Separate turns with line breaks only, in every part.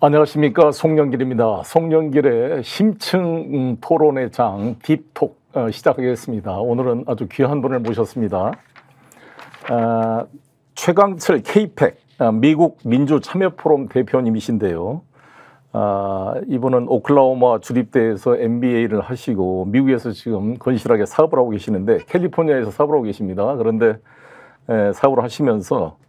안녕하십니까, 송영길입니다. 송영길의 심층 토론의 장 딥톡 시작하겠습니다. 오늘은 아주 귀한 분을 모셨습니다. 최강철 K-PAC 미국 민주참여포럼 대표님이신데요. 이분은 오클라호마 주립대에서 MBA를 하시고 미국에서 지금 건실하게 사업을 하고 계시는데 캘리포니아에서 사업을 하고 계십니다. 그런데 사업을 하시면서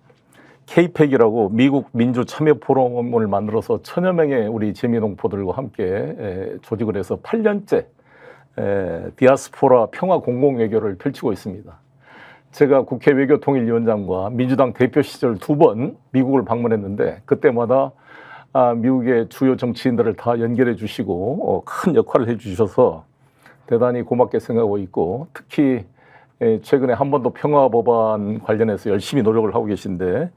K-PAC이라고 미국 민주참여포럼을 만들어서 1000여 명의 우리 재미동포들과 함께 조직을 해서 8년째 디아스포라 평화 공공외교를 펼치고 있습니다. 제가 국회 외교통일위원장과 민주당 대표 시절 2번 미국을 방문했는데 그때마다 미국의 주요 정치인들을 다 연결해 주시고 큰 역할을 해 주셔서 대단히 고맙게 생각하고 있고, 특히 최근에 한반도 평화법안 관련해서 열심히 노력을 하고 계신데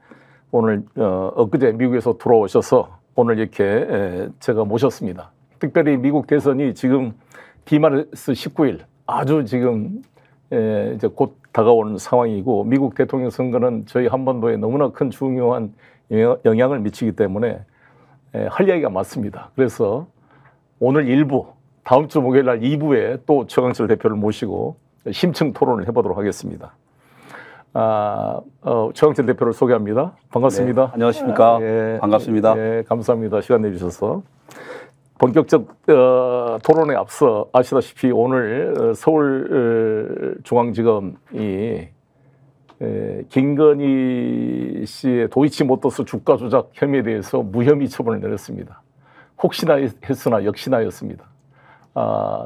오늘 엊그제 미국에서 돌아오셔서 오늘 이렇게 제가 모셨습니다. 특별히 미국 대선이 지금 D-19 아주 지금 이제 곧 다가오는 상황이고, 미국 대통령 선거는 저희 한반도에 너무나 큰 중요한 영향을 미치기 때문에 할 이야기가 많습니다. 그래서 오늘 1부, 다음 주 목요일 날 2부에 또 최강철 대표를 모시고 심층 토론을 해보도록 하겠습니다. 최강철 대표를 소개합니다. 반갑습니다.
네, 안녕하십니까. 반갑습니다.
네, 감사합니다. 시간 내주셔서. 본격적 토론에 앞서 아시다시피 오늘 서울중앙지검이 김건희 씨의 도이치모터스 주가 조작 혐의에 대해서 무혐의 처분을 내렸습니다. 혹시나 했으나 역시나였습니다.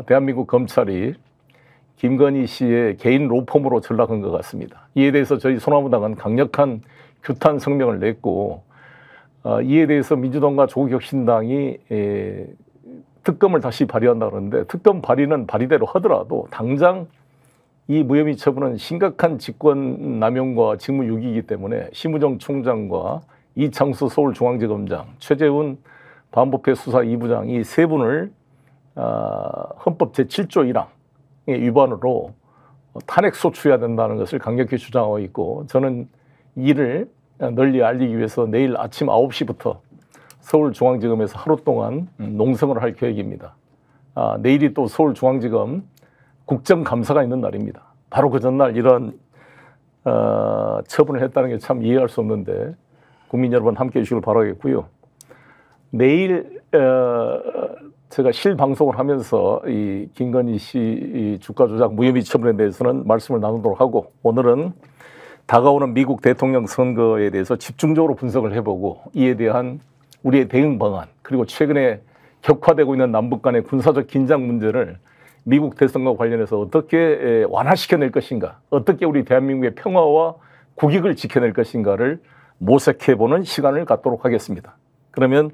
대한민국 검찰이 김건희 씨의 개인 로펌으로 전락한 것 같습니다. 이에 대해서 저희 소나무당은 강력한 규탄 성명을 냈고, 이에 대해서 민주당과 조국혁신당이 특검을 다시 발의한다 그러는데, 특검 발의는 발의대로 하더라도 당장 이 무혐의 처분은 심각한 직권남용과 직무유기이기 때문에 심우정 총장과 이창수 서울중앙지검장, 최재훈 반부패 수사 2부장 이 세 분을 헌법 제7조 1항 위반으로 탄핵 소추해야 된다는 것을 강력히 주장하고 있고, 저는 이를 널리 알리기 위해서 내일 아침 9시부터 서울중앙지검에서 하루 동안 농성을 할 계획입니다. 내일이 또 서울중앙지검 국정감사가 있는 날입니다. 바로 그 전날 이런 처분을 했다는 게 참 이해할 수 없는데 국민 여러분 함께해 주시길 바라겠고요. 내일 제가 실방송을 하면서 이 김건희 씨 주가 조작 무혐의 처분에 대해서는 말씀을 나누도록 하고, 오늘은 다가오는 미국 대통령 선거에 대해서 집중적으로 분석을 해보고 이에 대한 우리의 대응 방안, 그리고 최근에 격화되고 있는 남북 간의 군사적 긴장 문제를 미국 대선과 관련해서 어떻게 완화시켜낼 것인가, 어떻게 우리 대한민국의 평화와 국익을 지켜낼 것인가를 모색해보는 시간을 갖도록 하겠습니다. 그러면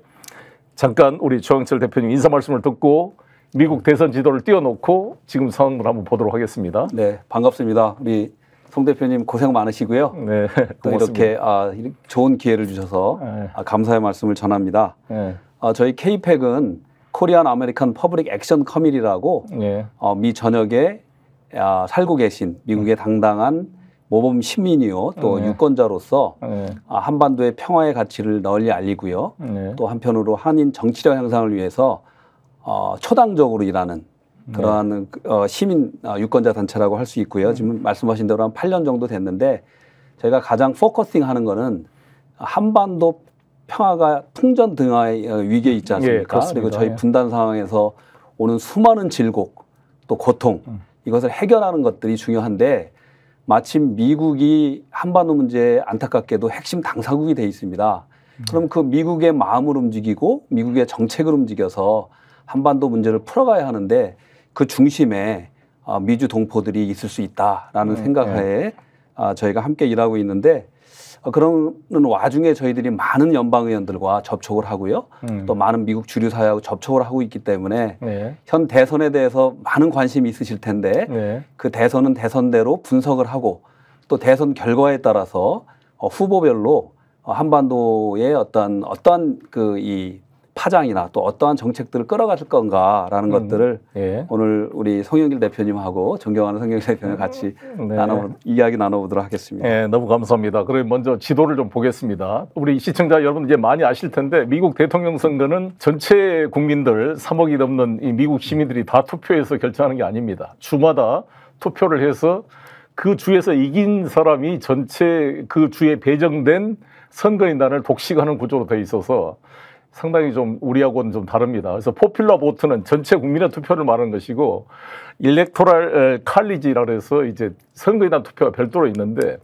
잠깐 우리 최강철 대표님 인사 말씀을 듣고 미국 대선 지도를 띄워놓고 지금 상황을 한번 보도록 하겠습니다.
네, 반갑습니다. 우리 송 대표님 고생 많으시고요. 네, 또 이렇게 좋은 기회를 주셔서 감사의 말씀을 전합니다. 저희 K-PAC은 코리안 아메리칸 퍼블릭 액션 커미티라고 미 전역에 살고 계신 미국의 당당한 모범 시민이요, 또 유권자로서 한반도의 평화의 가치를 널리 알리고요. 또 한편으로 한인 정치력 향상을 위해서 초당적으로 일하는 그러한 시민 유권자 단체라고 할 수 있고요. 지금 말씀하신 대로 한 8년 정도 됐는데, 저희가 가장 포커싱 하는 거는 한반도 평화가 풍전등화의 위기에 있지 않습니까? 그리고 저희 분단 상황에서 오는 수많은 질곡 또 고통, 이것을 해결하는 것들이 중요한데, 마침 미국이 한반도 문제에 안타깝게도 핵심 당사국이 돼 있습니다. 그럼 그 미국의 마음을 움직이고 미국의 정책을 움직여서 한반도 문제를 풀어가야 하는데, 그 중심에 미주 동포들이 있을 수 있다라는 생각하에 저희가 함께 일하고 있는데, 그러는 와중에 저희들이 많은 연방 의원들과 접촉을 하고요. 또 많은 미국 주류 사회하고 접촉을 하고 있기 때문에 현 대선에 대해서 많은 관심이 있으실 텐데 그 대선은 대선대로 분석을 하고, 또 대선 결과에 따라서 후보별로 한반도의 어떤 그 이 파장이나 또 어떠한 정책들을 끌어갈 건가라는 것들을
예.
오늘 우리 송영길 대표님하고 존경하는 송영길 대표님 같이 이야기 나눠보도록 하겠습니다.
네, 너무 감사합니다. 그럼 먼저 지도를 좀 보겠습니다. 우리 시청자 여러분 이제 많이 아실 텐데 미국 대통령 선거는 전체 국민들 3억이 넘는 이 미국 시민들이 다 투표해서 결정하는 게 아닙니다. 주마다 투표를 해서 그 주에서 이긴 사람이 전체 그 주에 배정된 선거인단을 독식하는 구조로 되어 있어서 상당히 좀 우리하고는 좀 다릅니다. 그래서 포퓰러 보트는 전체 국민의 투표를 말하는 것이고 일렉토럴 칼리지라고 해서 이제 선거인단 투표가 별도로 있는데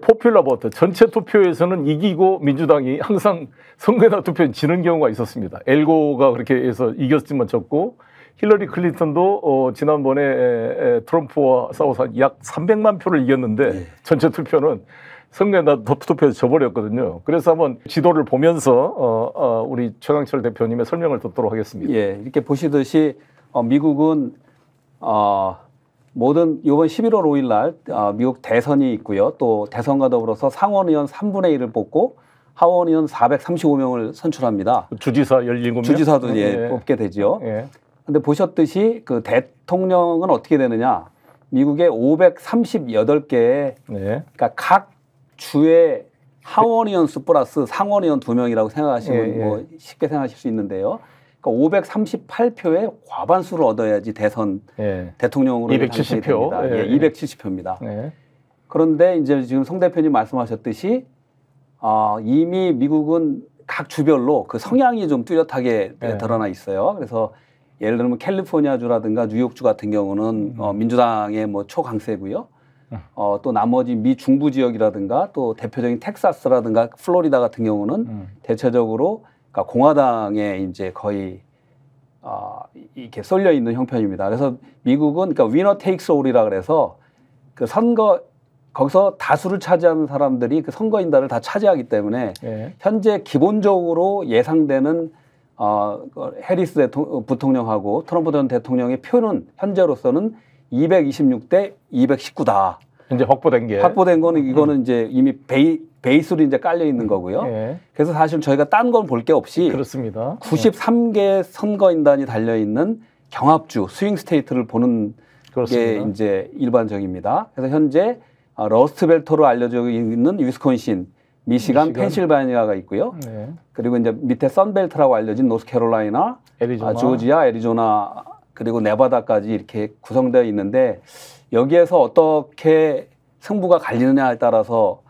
포퓰러 보트 전체 투표에서는 이기고 민주당이 항상 선거인단 투표에 지는 경우가 있었습니다. 엘고가 그렇게 해서 이겼지만 졌고 힐러리 클린턴도 지난번에 트럼프와 싸워서 약 300만 표를 이겼는데 전체 투표는 선거인단 투표에서 져버렸거든요. 그래서 한번 지도를 보면서 우리 최강철 대표님의 설명을 듣도록 하겠습니다.
예, 이렇게 보시듯이 미국은 모든 이번 11월 5일 날 미국 대선이 있고요. 또 대선과 더불어서 상원의원 3분의 1을 뽑고 하원의원 435명을 선출합니다.
주지사 17명?
주지사도 뽑게 되죠. 그런데 보셨듯이 그 대통령은 어떻게 되느냐. 미국의 538개의 그러니까 각 주의 하원의원 수 플러스 상원의원 2명이라고 생각하시면 뭐 쉽게 생각하실 수 있는데요. 그러니까 538표의 과반수를 얻어야지 대선 대통령으로
270표.
270표입니다. 그런데 이제 지금 송 대표님 말씀하셨듯이 이미 미국은 각 주별로 그 성향이 좀 뚜렷하게 드러나 있어요. 그래서 예를 들면 캘리포니아주라든가 뉴욕주 같은 경우는 민주당의 뭐 초강세고요. 또 나머지 미 중부 지역이라든가 또 대표적인 텍사스라든가 플로리다 같은 경우는 대체적으로 그러니까 공화당에 이제 거의 이렇게 쏠려 있는 형편입니다. 그래서 미국은 그러니까 위너 테이크스 올이라 그래서 그 선거 거기서 다수를 차지하는 사람들이 그 선거인단을 다 차지하기 때문에 현재 기본적으로 예상되는 해리스 부통령하고 트럼프 전 대통령의 표는 현재로서는 226대 219다.
현재 확보된
거는 이거는 이제 이미 베이스로 이제 깔려 있는 거고요. 그래서 사실 저희가 딴 건 볼 게 없이
그렇습니다.
93개 선거인단이 달려 있는 경합주 스윙 스테이트를 보는 게 이제 일반적입니다. 그래서 현재 러스트벨트로 알려져 있는 위스콘신, 미시간, 펜실바니아가 있고요. 그리고 이제 밑에 선벨트라고 알려진 노스캐롤라이나, 조지아, 애리조나 그리고 네바다까지 이렇게 구성되어 있는데 여기에서 어떻게 승부가 갈리느냐에 따라서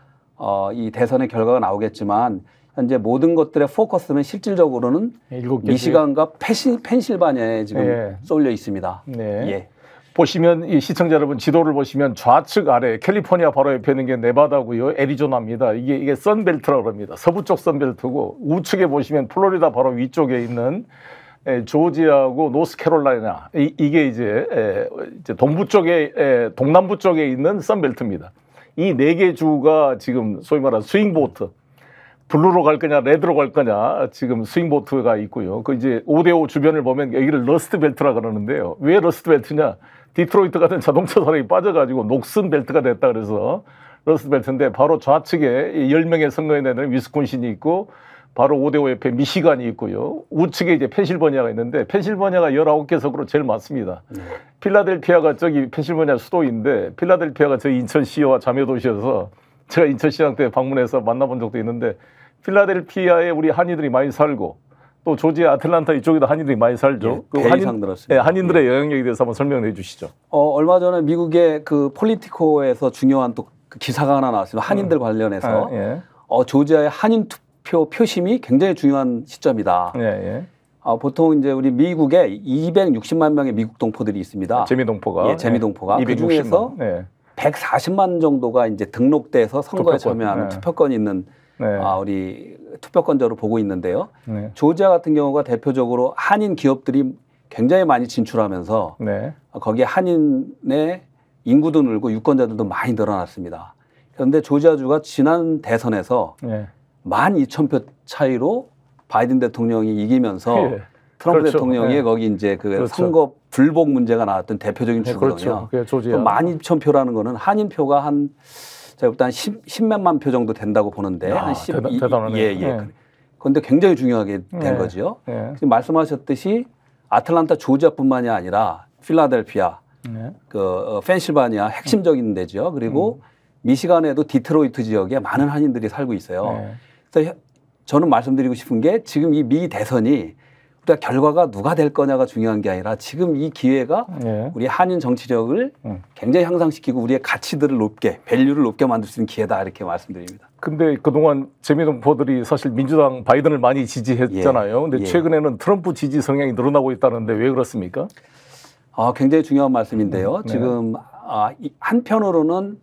이 대선의 결과가 나오겠지만 현재 모든 것들의 포커스는 실질적으로는 미시간과 펜실바니아에 지금 쏠려 있습니다.
보시면 이 시청자 여러분 지도를 보시면 좌측 아래 캘리포니아 바로 옆에 있는 게 네바다고요. 애리조나입니다. 이게 선벨트라고 합니다. 서부 쪽 선벨트고 우측에 보시면 플로리다 바로 위쪽에 있는 조지아하고 노스캐롤라이나 이게 이제 동부 쪽에 동남부 쪽에 있는 선벨트입니다. 이 네 개 주가 지금 소위 말하는 스윙보트 블루로 갈 거냐 레드로 갈 거냐 지금 스윙보트가 있고요. 그 이제 5대5 주변을 보면 여기를 러스트벨트라 그러는데요. 왜 러스트벨트냐? 디트로이트 같은 자동차 산업이 빠져가지고 녹슨 벨트가 됐다 그래서 러스트벨트인데 바로 좌측에 10명의 선거인단은 위스콘신이 있고 바로 5대5 옆에 미시간이 있고요. 우측에 이제 펜실버니아가 있는데 펜실버니아가 19개 석으로 제일 많습니다. 필라델피아가 저기 펜실버니아 수도인데 필라델피아가 저희 인천시와 자매도시여서 제가 인천시장 때 방문해서 만나본 적도 있는데 필라델피아에 우리 한인들이 많이 살고 또 조지아 아틀란타 이쪽에도 한인들이 많이 살죠. 그 한인들의 영향력에 대해서 한번 설명해 주시죠.
얼마 전에 미국의 그 폴리티코에서 중요한 또 그 기사가 하나 나왔습니다. 한인들 관련해서 조지아의 한인 투표 표심이 굉장히 중요한 시점이다. 보통 이제 우리 미국에 260만 명의 미국 동포들이 있습니다.
재미동포가.
재미동포가. 그 중에서 140만 정도가 이제 등록돼서 선거에 참여하는 투표권이 있는 우리 투표권자로 보고 있는데요. 조지아 같은 경우가 대표적으로 한인 기업들이 굉장히 많이 진출하면서 거기에 한인의 인구도 늘고 유권자들도 많이 늘어났습니다. 그런데 조지아주가 지난 대선에서 12,000표 차이로 바이든 대통령이 이기면서 트럼프 대통령이 거기 이제 그 선거 불복 문제가 나왔던 대표적인 주거든요. 12,000표라는 거는 한인표가 제가 볼 때 한 10몇만 표 정도 된다고 보는데.
대단하네요.
그런데 굉장히 중요하게 된 거죠. 지금 말씀하셨듯이 아틀란타 조지아뿐만이 아니라 필라델피아, 펜실바니아 핵심적인 데죠. 그리고 미시간에도 디트로이트 지역에 많은 한인들이 살고 있어요. 그래서 저는 말씀드리고 싶은 게 지금 이 미 대선이 우리가 결과가 누가 될 거냐가 중요한 게 아니라 지금 이 기회가 우리 한인 정치력을 굉장히 향상시키고 우리의 가치들을 높게, 밸류를 높게 만들 수 있는 기회다 이렇게 말씀드립니다.
근데 그동안 재미동포들이 사실 민주당 바이든을 많이 지지했잖아요. 근데 최근에는 트럼프 지지 성향이 늘어나고 있다는데 왜 그렇습니까?
굉장히 중요한 말씀인데요. 지금 한편으로는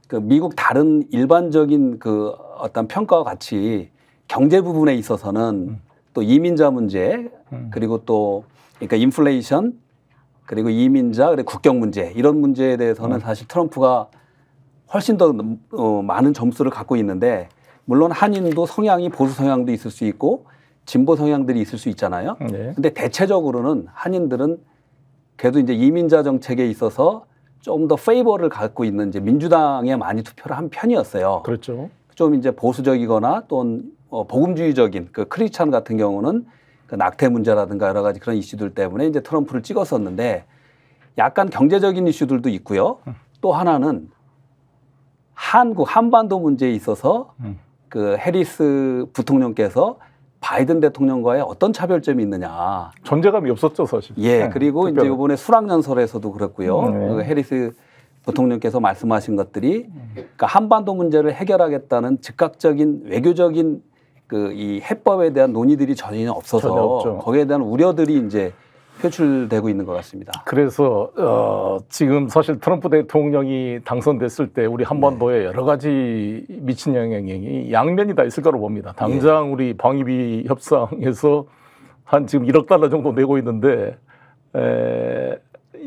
그 미국 다른 일반적인 그 어떤 평가와 같이 경제 부분에 있어서는 또 이민자 문제 그리고 또 그러니까 인플레이션 그리고 이민자 그리고 국경 문제 이런 문제에 대해서는 사실 트럼프가 훨씬 더 많은 점수를 갖고 있는데 물론 한인도 성향이 보수 성향도 있을 수 있고 진보 성향들이 있을 수 있잖아요. 근데 대체적으로는 한인들은 그래도 이제 이민자 정책에 있어서 좀 더 페이버를 갖고 있는 이제 민주당에 많이 투표를 한 편이었어요.
그렇죠.
좀 이제 보수적이거나 또는 복음주의적인 그 크리스찬 같은 경우는 그 낙태 문제라든가 여러 가지 그런 이슈들 때문에 이제 트럼프를 찍었었는데 약간 경제적인 이슈들도 있고요. 또 하나는 한반도 문제에 있어서 그 해리스 부통령께서 바이든 대통령과의 어떤 차별점이 있느냐.
존재감이 없었죠, 사실.
그리고 특별히. 이제 이번에 수락연설에서도 그랬고요. 그 해리스 부통령께서 말씀하신 것들이 그러니까 한반도 문제를 해결하겠다는 즉각적인 외교적인 그 이 해법에 대한 논의들이 전혀 없어서 거기에 대한 우려들이 이제 표출되고 있는 것 같습니다.
그래서 지금 사실 트럼프 대통령이 당선됐을 때 우리 한반도에 여러 가지 미친 영향이 양면이 다 있을 거로 봅니다. 당장 우리 방위비 협상에서 한 지금 1억 달러 정도 내고 있는데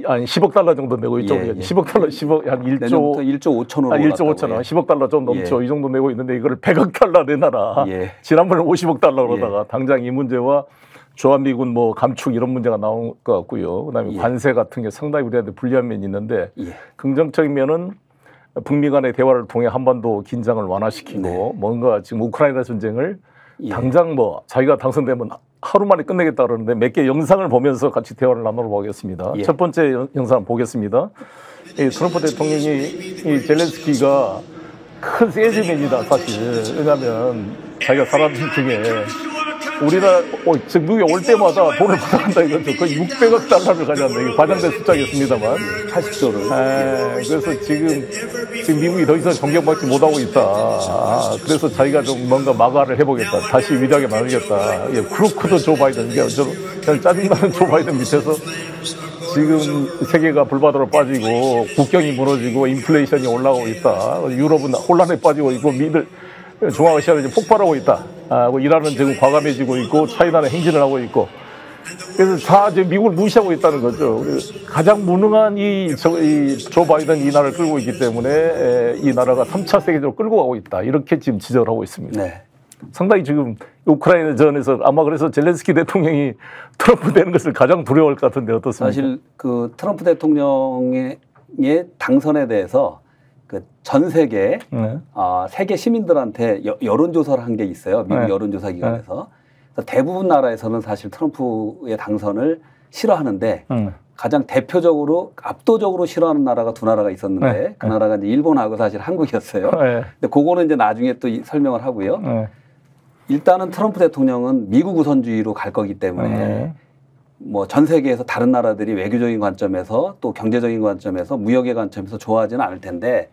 아니 10억 달러 정도 내고 있죠. 10억 달러, 10억 한 1조
5천원.
1조 5천원, 10억 달러 좀 넘죠. 이 정도 내고 있는데 이거를 100억 달러 내놔라. 지난번에 50억 달러 그러다가 당장 이 문제와 주한미군 뭐 감축 이런 문제가 나온 것 같고요. 그다음에 관세 같은 게 상당히 우리한테 불리한 면이 있는데 긍정적인 면은 북미 간의 대화를 통해 한반도 긴장을 완화시키고 뭔가 지금 우크라이나 전쟁을 당장 뭐 자기가 당선되면 하루 만에 끝내겠다 그러는데 몇 개 영상을 보면서 같이 대화를 나눠보겠습니다. 첫 번째 영상 보겠습니다. 트럼프 대통령이 이 젤렌스키가 큰 세즈맨이다 사실. 왜냐하면 자기가 살아준 중에 우리나라 지금 미국에 올 때마다 돈을 받아간다 이거죠. 거의 600억 달러를 가져간다. 이게 과장된 숫자겠습니다만
80조를.
그래서 지금 미국이 더 이상 존경받지 못하고 있다. 그래서 자기가 좀 뭔가 마가를 해보겠다. 다시 위대하게 만들겠다. 크루크도 조 바이든, 그냥 짜증나는 조 바이든 밑에서 지금 세계가 불바다로 빠지고 국경이 무너지고 인플레이션이 올라가고 있다. 유럽은 혼란에 빠지고 있고 중앙아시아는 이제 폭발하고 있다. 이란은 지금 과감해지고 있고 차이나는 행진을 하고 있고 그래서 다 지금 미국을 무시하고 있다는 거죠. 가장 무능한 조 바이든 이 나라를 끌고 있기 때문에 이 나라가 3차 세계적으로 끌고 가고 있다. 이렇게 지금 지적을 하고 있습니다. 상당히 지금 우크라이나 전에서 아마 그래서 젤렌스키 대통령이 트럼프 되는 것을 가장 두려워할 것 같은데 어떻습니까?
사실 그 트럼프 대통령의 당선에 대해서 그 전 세계 세계 시민들한테 여론조사를 한 게 있어요. 미국 여론조사 기관에서. 대부분 나라에서는 사실 트럼프의 당선을 싫어하는데 가장 대표적으로 압도적으로 싫어하는 나라가 두 나라가 있었는데 그 나라가 이제 일본하고 사실 한국이었어요. 근데 그거는 이제 나중에 또 설명을 하고요. 일단은 트럼프 대통령은 미국 우선주의로 갈 거기 때문에 뭐 전 세계에서 다른 나라들이 외교적인 관점에서 또 경제적인 관점에서 무역의 관점에서 좋아하지는 않을 텐데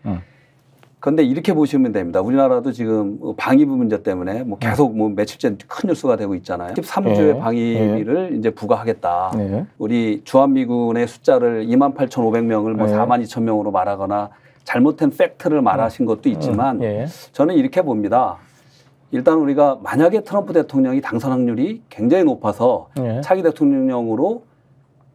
그런데 이렇게 보시면 됩니다. 우리나라도 지금 방위비 문제 때문에 뭐 계속 뭐 며칠째 큰 뉴스가 되고 있잖아요. 13조의 방위비를 이제 부과하겠다. 우리 주한미군의 숫자를 28,500명을 뭐 42,000명으로 말하거나 잘못된 팩트를 말하신 것도 있지만 저는 이렇게 봅니다. 일단 우리가 만약에 트럼프 대통령이 당선 확률이 굉장히 높아서 차기 대통령으로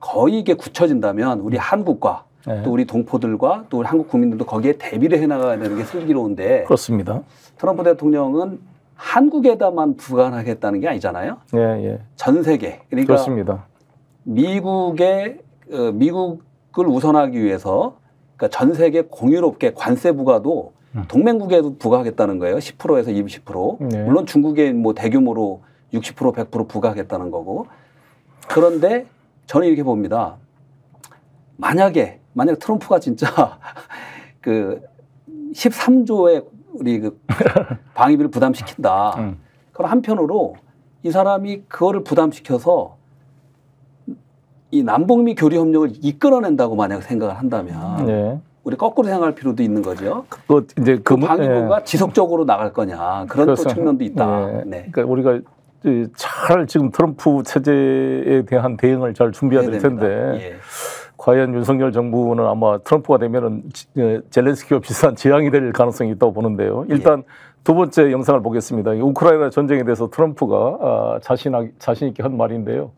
거의 이게 굳혀진다면 우리 한국과 또 우리 동포들과 또 우리 한국 국민들도 거기에 대비를 해나가야 되는 게 슬기로운데
그렇습니다.
트럼프 대통령은 한국에다만 부과하겠다는 게 아니잖아요. 전 세계. 그러니까
그렇습니다.
미국을 우선하기 위해서 그러니까 전 세계 공유롭게 관세 부과도 동맹국에도 부과하겠다는 거예요. 10%에서 20%.
네.
물론 중국에 뭐 대규모로 60% 100% 부과하겠다는 거고. 그런데 저는 이렇게 봅니다. 만약 트럼프가 진짜 그 13조의 우리 그 방위비를 부담시킨다. 그럼 한편으로 이 사람이 그거를 부담시켜서 이 남북미 교류 협력을 이끌어낸다고 만약 생각을 한다면
네.
우리 거꾸로 생각할 필요도 있는 거죠.
이제
그 방위부가 지속적으로 나갈 거냐 그런 또 측면도 있다.
네.
네.
그러니까 우리가 잘 지금 트럼프 체제에 대한 대응을 잘 준비해야 될 텐데
예.
과연 윤석열 정부는 아마 트럼프가 되면은 젤렌스키와 비슷한 재앙이 될 가능성이 있다고 보는데요. 일단 두 번째 영상을 보겠습니다. 우크라이나 전쟁에 대해서 트럼프가 자신 있게 한 말인데요.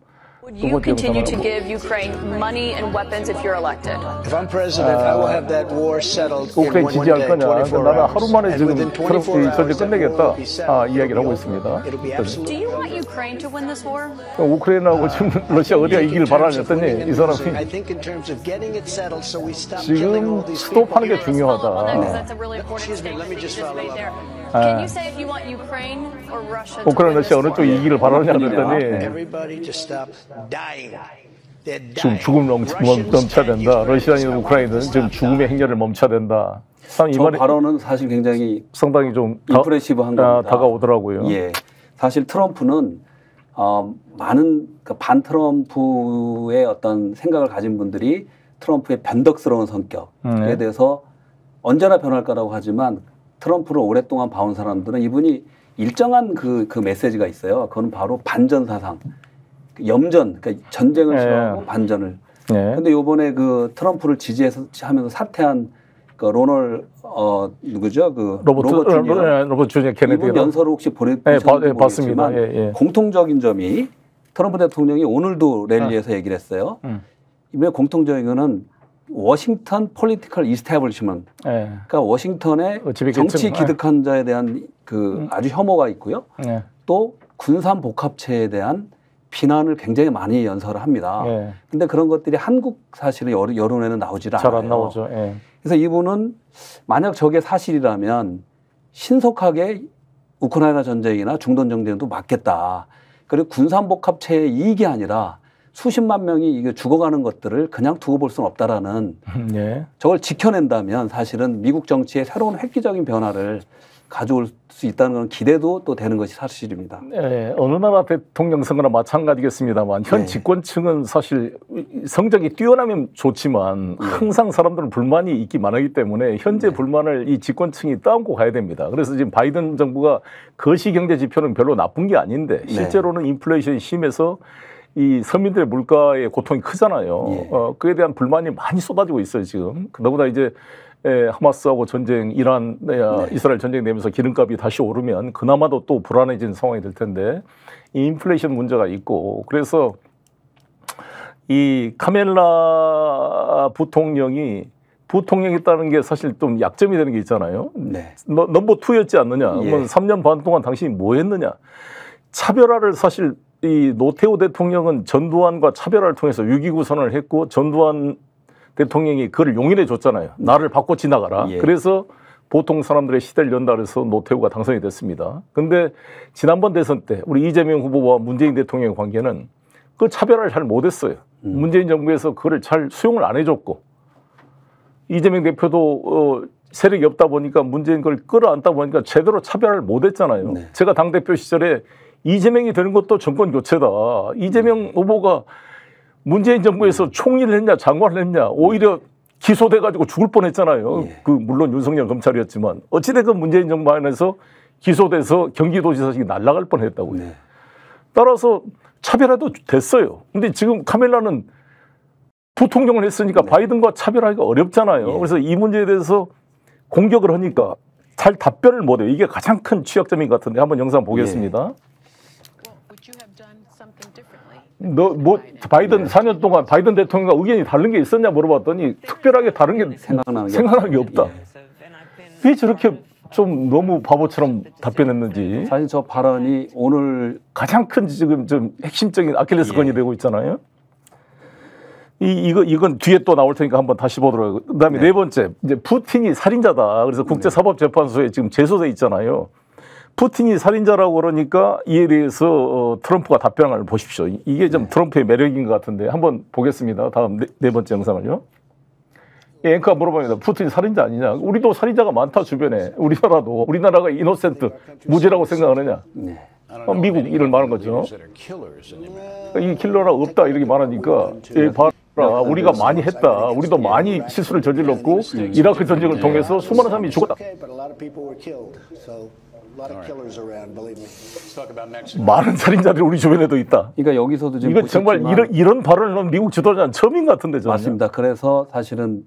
Would you continue to give Ukraine money and weapons if you're elected?
If I'm president, I will have that war settled in
우크라이나
one
지지할
day,
거냐?
24
나는
hours.
하루 만에
And
지금
within
트럼프
24
이
hours,
전쟁
that war will
끝내겠다.
be settled.
이야기를 하고
It'll be
있습니다.
over. It'll be absolutely
Do you want Ukraine to win this war?
우크라이나하고 지금 러시아 어디가 이기길 바라냐 했더니 이 사람이
I think in terms of getting it settled, so we stop
지금
killing all these people.
스톱하는 게 중요하다.
That's a really important
Excuse me, let me
statement you
just
just
follow
made
up.
there. Can you say if you want Ukraine or Russia to
우크라이나
win
러시아
this
어느
war?
쪽이 이기길 바라냐 그랬더니
Everybody to stop dying. They're
지금
dying.
죽음 멈춰야 된다. 러시아인 우크라이나는 지금 죽음의 행렬을 멈춰야 된다. 참 이
저
말이
발언은 사실 굉장히
상당히 좀
임프레시브한 겁니다.
다가오더라고요.
예, 사실 트럼프는 많은 그러니까 반 트럼프의 어떤 생각을 가진 분들이 트럼프의 변덕스러운 성격에 대해서 언제나 변할 거라고 하지만 트럼프를 오랫동안 봐온 사람들은 이분이 일정한 그 메시지가 있어요. 그건 바로 반전 사상, 염전, 그러니까 전쟁을 싫어하고 반전을. 그런데 요번에 그 트럼프를 지지해서 하면서 사퇴한 그 로널 누구죠? 그
로버트 주니어 케네디가
이분 연설을 혹시 보내셨는지
봤습니다.
모르겠지만 공통적인 점이 트럼프 대통령이 오늘도 랠리에서 얘기를 했어요. 이번에 공통적인 거는 워싱턴 폴리티컬 이스태블리시먼트, 그러니까 워싱턴의 정치 기득한 자에 대한 그 아주 혐오가 있고요. 또 군산 복합체에 대한 비난을 굉장히 많이 연설을 합니다. 근데 그런 것들이 한국 사실은 여론에는 나오지를 않아요.
잘 안 나오죠.
그래서 이분은 만약 저게 사실이라면 신속하게 우크라이나 전쟁이나 중동 전쟁도 막겠다. 그리고 군산 복합체의 이익이 아니라 수십만 명이 이게 죽어가는 것들을 그냥 두고 볼 수는 없다라는 저걸 지켜낸다면 사실은 미국 정치의 새로운 획기적인 변화를 가져올 수 있다는 건 기대도 또 되는 것이 사실입니다.
어느 나라 대통령 선거나 마찬가지겠습니다만 현 집권층은 사실 성적이 뛰어나면 좋지만 항상 사람들은 불만이 있기 많기 때문에 현재 불만을 이 집권층이 떠안고 가야 됩니다. 그래서 지금 바이든 정부가 거시 경제 지표는 별로 나쁜 게 아닌데 실제로는 인플레이션이 심해서 이 서민들의 물가의 고통이 크잖아요. 그에 대한 불만이 많이 쏟아지고 있어요 지금. 더구나 이제 하마스하고 전쟁, 이란, 이스라엘 전쟁 되면서 기름값이 다시 오르면 그나마도 또 불안해지는 상황이 될 텐데 이 인플레이션 문제가 있고 그래서 이 카멜라 부통령이있다는 게 사실 좀 약점이 되는 게 있잖아요. 넘버 2였지 않느냐. 3년 반 동안 당신이 뭐 했느냐. 차별화를 사실 이 노태우 대통령은 전두환과 차별화를 통해서 6.29 선언을 했고 전두환 대통령이 그걸 용인해 줬잖아요. 나를 받고 지나가라. 그래서 보통 사람들의 시대를 연다 그래서 노태우가 당선이 됐습니다. 근데 지난번 대선 때 우리 이재명 후보와 문재인 대통령의 관계는 그 차별화를 잘 못했어요. 문재인 정부에서 그걸 잘 수용을 안 해줬고 이재명 대표도 세력이 없다 보니까 문재인 걸 끌어안다 보니까 제대로 차별화를 못했잖아요. 제가 당대표 시절에 이재명이 되는 것도 정권 교체다. 이재명 후보가 문재인 정부에서 총리를 했냐 장관을 했냐 오히려 기소돼가지고 죽을 뻔했잖아요. 그 물론 윤석열 검찰이었지만 어찌됐건 문재인 정부 안에서 기소돼서 경기도지사직이 날아갈 뻔했다고요. 따라서 차별화도 됐어요. 근데 지금 카멜라는 부통령을 했으니까 바이든과 차별하기가 어렵잖아요. 그래서 이 문제에 대해서 공격을 하니까 잘 답변을 못해요. 이게 가장 큰 취약점인 것 같은데 한번 영상 보겠습니다. 바이든 4년 동안 바이든 대통령과 의견이 다른 게 있었냐 물어봤더니 특별하게 다른 게 생각나는 게 없다. 왜 저렇게 좀 너무 바보처럼 답변했는지.
사실 저 발언이 오늘
가장 큰 지금 좀 핵심적인 아킬레스건이 되고 있잖아요. 이건 뒤에 또 나올 테니까 한번 다시 보도록 하고. 그다음에 네 번째, 이제 푸틴이 살인자다. 그래서 국제사법재판소에 지금 제소돼 있잖아요. 푸틴이 살인자라고 그러니까 이에 대해서 트럼프가 답변을 보십시오. 이게 좀 트럼프의 매력인 것 같은데 한번 보겠습니다. 다음 네 번째 영상을요. 앵커가 물어봅니다. 푸틴이 살인자 아니냐? 우리도 살인자가 많다 주변에. 우리나라가 이노센트 무죄라고 생각하느냐? 미국 이를 말하는 거죠. 이 킬러라 없다 이렇게 말하니까 봐라 우리가 많이 했다. 우리도 많이 실수를 저질렀고 이라크 전쟁을 통해서 수많은 사람이 죽었다. 많은 살인자들이 우리 주변에도 있다.
그러니까 여기서도 지금
이거 정말 이런 발언을 미국 지도자는 처음인 것 같은데 저는.
맞습니다. 그래서 사실은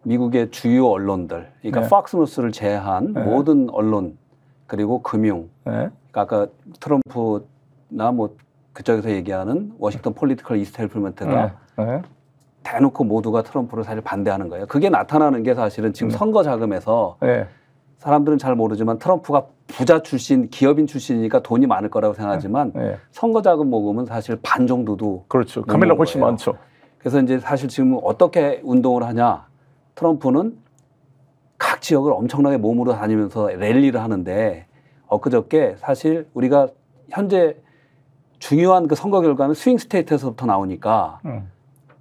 미국의 주요 언론들, 그러니까 팍스뉴스를 제외한 모든 언론 그리고 금융, 그러니까 아까 트럼프나 뭐 그쪽에서 얘기하는 워싱턴 폴리티컬 이스텔플먼트가 대놓고 모두가 트럼프를 사실 반대하는 거예요. 그게 나타나는 게 사실은 지금 선거 자금에서 사람들은 잘 모르지만 트럼프가 부자 출신, 기업인 출신이니까 돈이 많을 거라고 생각하지만 선거 자금 모금은 사실 반 정도도
그렇죠. 카밀라 훨씬 많죠.
그래서 이제 사실 지금 어떻게 운동을 하냐? 트럼프는 각 지역을 엄청나게 몸으로 다니면서 랠리를 하는데 엊그저께 사실 우리가 현재 중요한 그 선거 결과는 스윙 스테이트에서부터 나오니까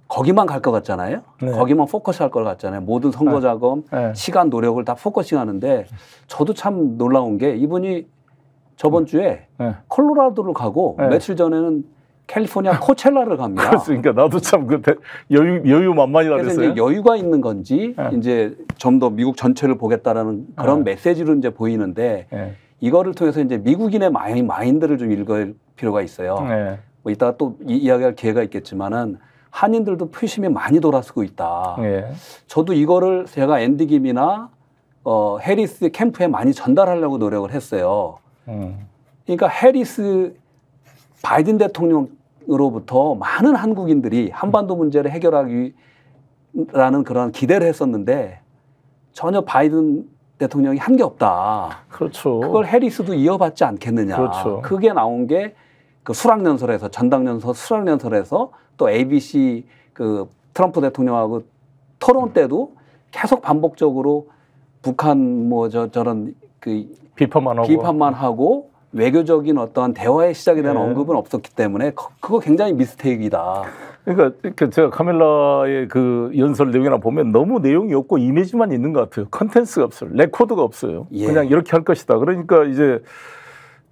거기만 갈 것 같잖아요. 거기만 포커스할 것 같잖아요. 모든 선거 자금, 시간, 노력을 다 포커싱 하는데 저도 참 놀라운 게 이분이 저번 주에 콜로라도를 가고 며칠 전에는 캘리포니아 코첼라를 갑니다.
그러니까 나도 참 그 여유만만이라
그래서
그랬어요.
이제 여유가 있는 건지 이제 좀 더 미국 전체를 보겠다라는 그런 메시지로 이제 보이는데 이거를 통해서 이제 미국인의 마인드를 좀 읽을 필요가 있어요. 뭐 이따가 또 이야기할 기회가 있겠지만은 한인들도 표심이 많이 돌아서고 있다. 저도 이거를 제가 앤디 김이나 해리스 캠프에 많이 전달하려고 노력을 했어요. 그러니까 해리스 바이든 대통령으로부터 많은 한국인들이 한반도 문제를 해결하기라는 그런 기대를 했었는데 전혀 바이든 대통령이 한 게 없다.
그렇죠.
그걸 해리스도 이어받지 않겠느냐.
그렇죠.
그게 나온 게 그 수락연설에서 전당연설 수락연설에서 또 ABC 그 트럼프 대통령하고 토론 때도 계속 반복적으로 북한 뭐 저런 그 비판만 하고 외교적인 어떤 대화의 시작에 대한 언급은 없었기 때문에 그거 굉장히 미스테이크이다.
그러니까 제가 카밀라의 그 연설 내용이나 보면 너무 내용이 없고 이미지만 있는 것 같아요. 컨텐츠가 없어요. 레코드가 없어요. 그냥 이렇게 할 것이다. 그러니까 이제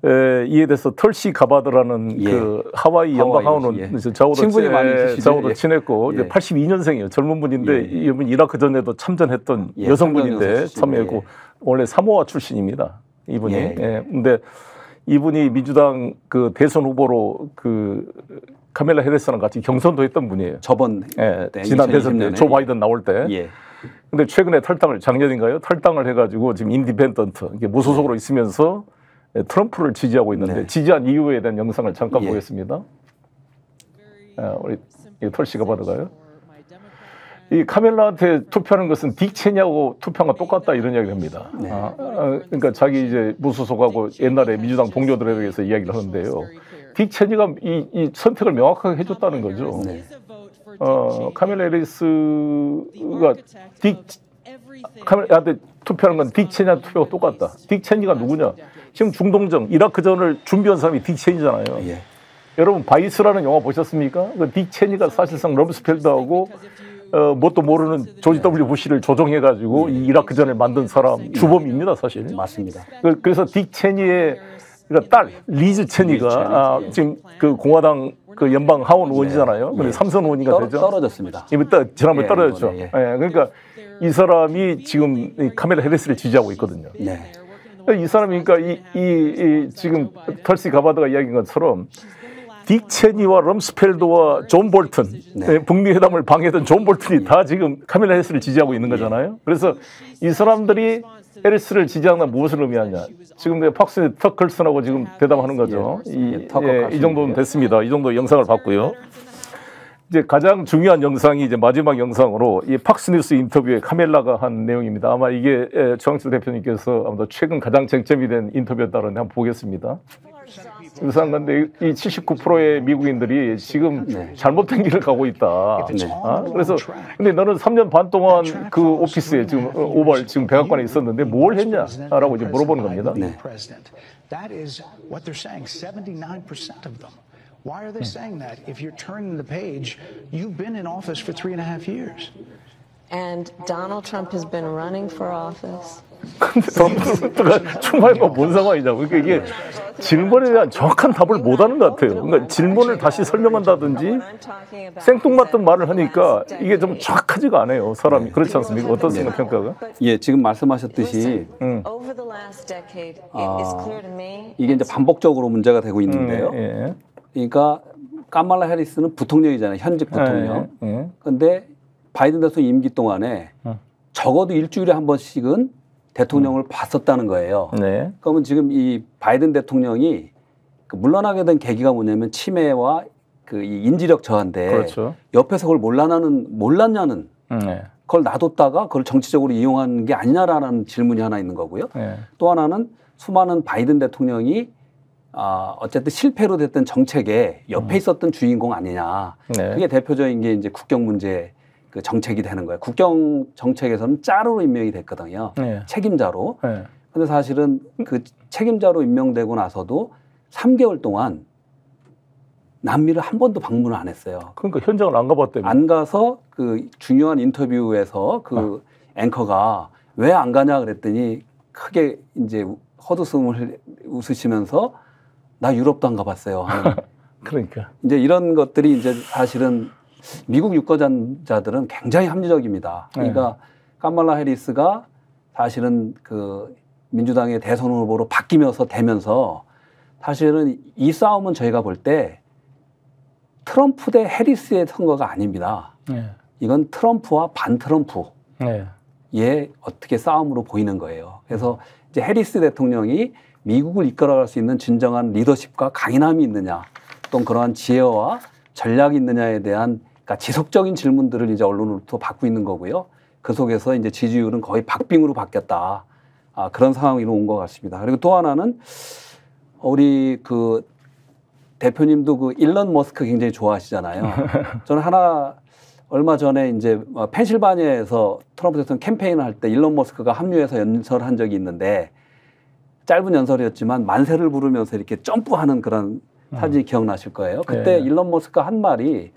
이에 대해서 털시 가바드라는 그 하와이 연방하원은 저하고도 친했고 이제 82년생이에요. 젊은 분인데 이분 이라크 전에도 참전했던 여성분인데 참여했고 원래 사모아 출신입니다. 이분이. 근데 이분이 민주당 그 대선 후보로 그 카밀라 해리스랑 같이 경선도 했던 분이에요.
저번
지난 대선 때 조 바이든 나올 때. 근데 최근에 작년인가요? 탈당을 해가지고 지금 인디펜던트 무소속으로 있으면서 트럼프를 지지하고 있는데 지지한 이유에 대한 영상을 잠깐 보겠습니다. 우리 털씨가 받아가요. 이 카밀라한테 투표하는 것은 딕 체니하고 투표한 거 똑같다 이런 이야기를 합니다. 그러니까 자기 이제 무소속하고 옛날에 민주당 동료들에 대해서 이야기를 하는데요. 딕 체니가 이 선택을 명확하게 해줬다는 거죠. 카밀라 해리스가 카밀라한테 투표하는 건 딕 체니한테 투표가 똑같다. 딕 체니가 누구냐? 지금 중동정 이라크전을 준비한 사람이 딕 체니잖아요. 여러분 바이스라는 영화 보셨습니까? 그 딕 체니가 사실상 럼스펠드하고 뭣도 모르는 조지 W 부시를 조종해가지고 이 이라크전을 만든 사람 주범입니다, 사실.
맞습니다.
그래서 딕 체니의 딸 리즈 체니가 지금 그 공화당 그 연방 하원 의원이잖아요. 근데 삼선 의원이가 되죠.
떨어졌습니다.
이미 지난번에 떨어졌죠. 그러니까 이 사람이 지금 카밀라 해리스를 지지하고 있거든요. 이 사람이 그러니까 이 지금 털시 가바드가 이야기한 것처럼 딕 체니와 럼스펠드와 존 볼튼, 북미 회담을 방해했던 존 볼튼이 다 지금 카밀라 해리스를 지지하고 있는 거잖아요. 그래서 이 사람들이 해리스를 지지하는 무엇을 의미하냐? 지금 내가 팍스 터클슨하고 지금 대담하는 거죠. 이 정도는 됐습니다. 이 정도 영상을 봤고요. 이제 가장 중요한 영상이 이제 마지막 영상으로 이 팍스뉴스 인터뷰에 카밀라가 한 내용입니다. 아마 이게 최강철 대표님께서 아마도 최근 가장 쟁점이 된 인터뷰였다는데 한번 보겠습니다. 유사한 건데 이 79%의 미국인들이 지금 잘못된 길을 가고 있다. 그래서 근데 너는 3년 반 동안 그 오피스에 지금 오발 지금 백악관에 있었는데 뭘 했냐라고 이제 물어보는 겁니다.
That is what they're saying. 79% of them. Why are they saying that? If you're turning the page, you've been in office for 3.5 years.
And Donald Trump has been running for office.
트럼프가 출마해봐 뭔 상황이냐고. 그러니까 이게 질문에 대한 정확한 답을 못하는 것 같아요. 그러니까 질문을 다시 설명한다든지 생뚱맞던 말을 하니까 이게 좀 정확하지가 않아요. 사람이. 그렇지 않습니까? 어떻습니까, 평가가?
예, 지금 말씀하셨듯이 이게 이제 반복적으로 문제가 되고 있는데요. 그러니까 카말라 해리스는 부통령이잖아요. 현직 부통령. 그런데 바이든 대통령 임기 동안에 적어도 일주일에 한 번씩은 대통령을 봤었다는 거예요. 네. 그러면 지금 이 바이든 대통령이 그 물러나게 된 계기가 뭐냐면 치매와 그 이 인지력 저하인데 그렇죠. 옆에서 그걸 몰랐냐는 그걸 놔뒀다가 그걸 정치적으로 이용한 게 아니냐라는 질문이 하나 있는 거고요. 네. 또 하나는 수많은 바이든 대통령이 어쨌든 실패로 됐던 정책에 옆에 있었던 주인공 아니냐. 네. 그게 대표적인 게 이제 국경 문제 그 정책이 되는 거예요. 국경 정책에서는 짜르로 임명이 됐거든요. 네. 책임자로. 네. 근데 사실은 그 책임자로 임명되고 나서도 3개월 동안 남미를 한 번도 방문을 안 했어요.
그러니까 현장을 안 가봤대요.
안 가서 그 중요한 인터뷰에서 그 앵커가 왜 안 가냐 그랬더니 크게 이제 헛웃음을 웃으시면서 나 유럽도 안 가봤어요.
그러니까.
이제 이런 것들이 이제 사실은 미국 유권자들은 굉장히 합리적입니다. 그러니까 카말라 해리스가 사실은 그 민주당의 대선 후보로 바뀌면서 되면서 사실은 이 싸움은 저희가 볼 때 트럼프 대 해리스의 선거가 아닙니다. 이건 트럼프와 반 트럼프의 어떻게 싸움으로 보이는 거예요. 그래서 이제 해리스 대통령이 미국을 이끌어갈 수 있는 진정한 리더십과 강인함이 있느냐, 또 그러한 지혜와 전략이 있느냐에 대한 그러니까 지속적인 질문들을 이제 언론으로부터 받고 있는 거고요. 그 속에서 이제 지지율은 거의 박빙으로 바뀌었다. 그런 상황으로 온 것 같습니다. 그리고 또 하나는 우리 그 대표님도 그 일론 머스크 굉장히 좋아하시잖아요. 저는 얼마 전에 이제 펜실바니아에서 트럼프 대통령 캠페인을 할 때 일론 머스크가 합류해서 연설한 적이 있는데 짧은 연설이었지만 만세를 부르면서 이렇게 점프하는 그런 사진이 기억나실 거예요. 그때 일론 머스크가 한 말이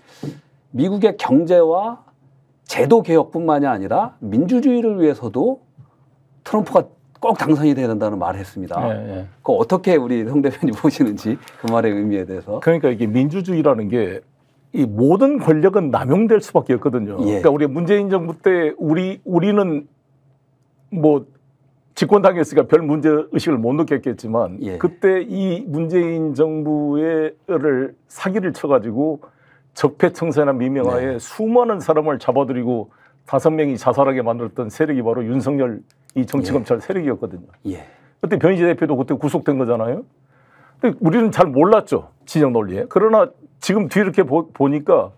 미국의 경제와 제도 개혁뿐만이 아니라 민주주의를 위해서도 트럼프가 꼭 당선이 돼야 된다는 말을 했습니다. 그거 어떻게 우리 송 대표님 보시는지 그 말의 의미에 대해서.
그러니까 이게 민주주의라는 게 이 모든 권력은 남용될 수밖에 없거든요. 그러니까 우리 문재인 정부 때 우리는 뭐 집권당이었으니까 별 문제 의식을 못 느꼈겠지만 그때 이 문재인 정부를 사기를 쳐가지고 적폐청산이나 미명하에 수많은 사람을 잡아들이고 5명이 자살하게 만들었던 세력이 바로 윤석열 이 정치검찰 세력이었거든요. 그때 변희재 대표도 그때 구속된 거잖아요. 근데 우리는 잘 몰랐죠. 진영 논리에. 그러나 지금 뒤이렇게 보니까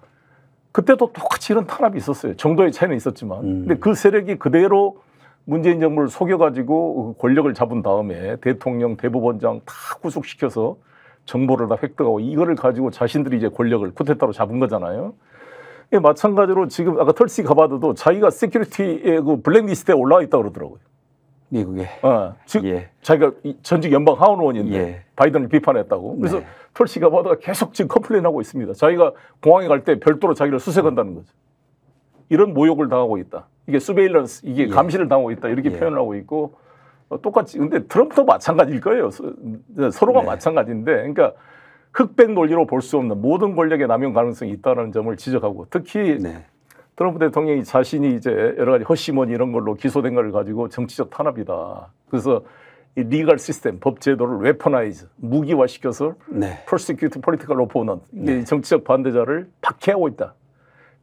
그때도 똑같이 이런 탄압이 있었어요. 정도의 차이는 있었지만. 근데 그 세력이 그대로 문재인 정부를 속여가지고 권력을 잡은 다음에 대통령, 대법원장 다 구속시켜서 정보를 다 획득하고 이거를 가지고 자신들이 이제 권력을 쿠데타로 잡은 거잖아요. 마찬가지로 지금 아까 털시 가바드도 자기가 세큐리티의 그 블랙리스트에 올라와 있다고 그러더라고요.
미국에.
자기가 전직 연방 하원 의원인데 바이든을 비판했다고. 그래서 털시 가바드가 계속 지금 컴플레인하고 있습니다. 자기가 공항에 갈 때 별도로 자기를 수색한다는 거죠. 이런 모욕을 당하고 있다. 이게 서베일런스, 이게 감시를 당하고 있다. 이렇게 표현을 하고 있고 똑같이. 근데 트럼프도 마찬가지일 거예요. 서로가 마찬가지인데, 그러니까 흑백 논리로 볼 수 없는 모든 권력의 남용 가능성이 있다는 점을 지적하고 특히 트럼프 대통령이 자신이 이제 여러 가지 허심원 이런 걸로 기소된 걸 가지고 정치적 탄압이다. 그래서 이 리걸 시스템, 법 제도를 웨퍼나이즈, 무기화시켜서 persecute political opponent, 정치적 반대자를 박해하고 있다.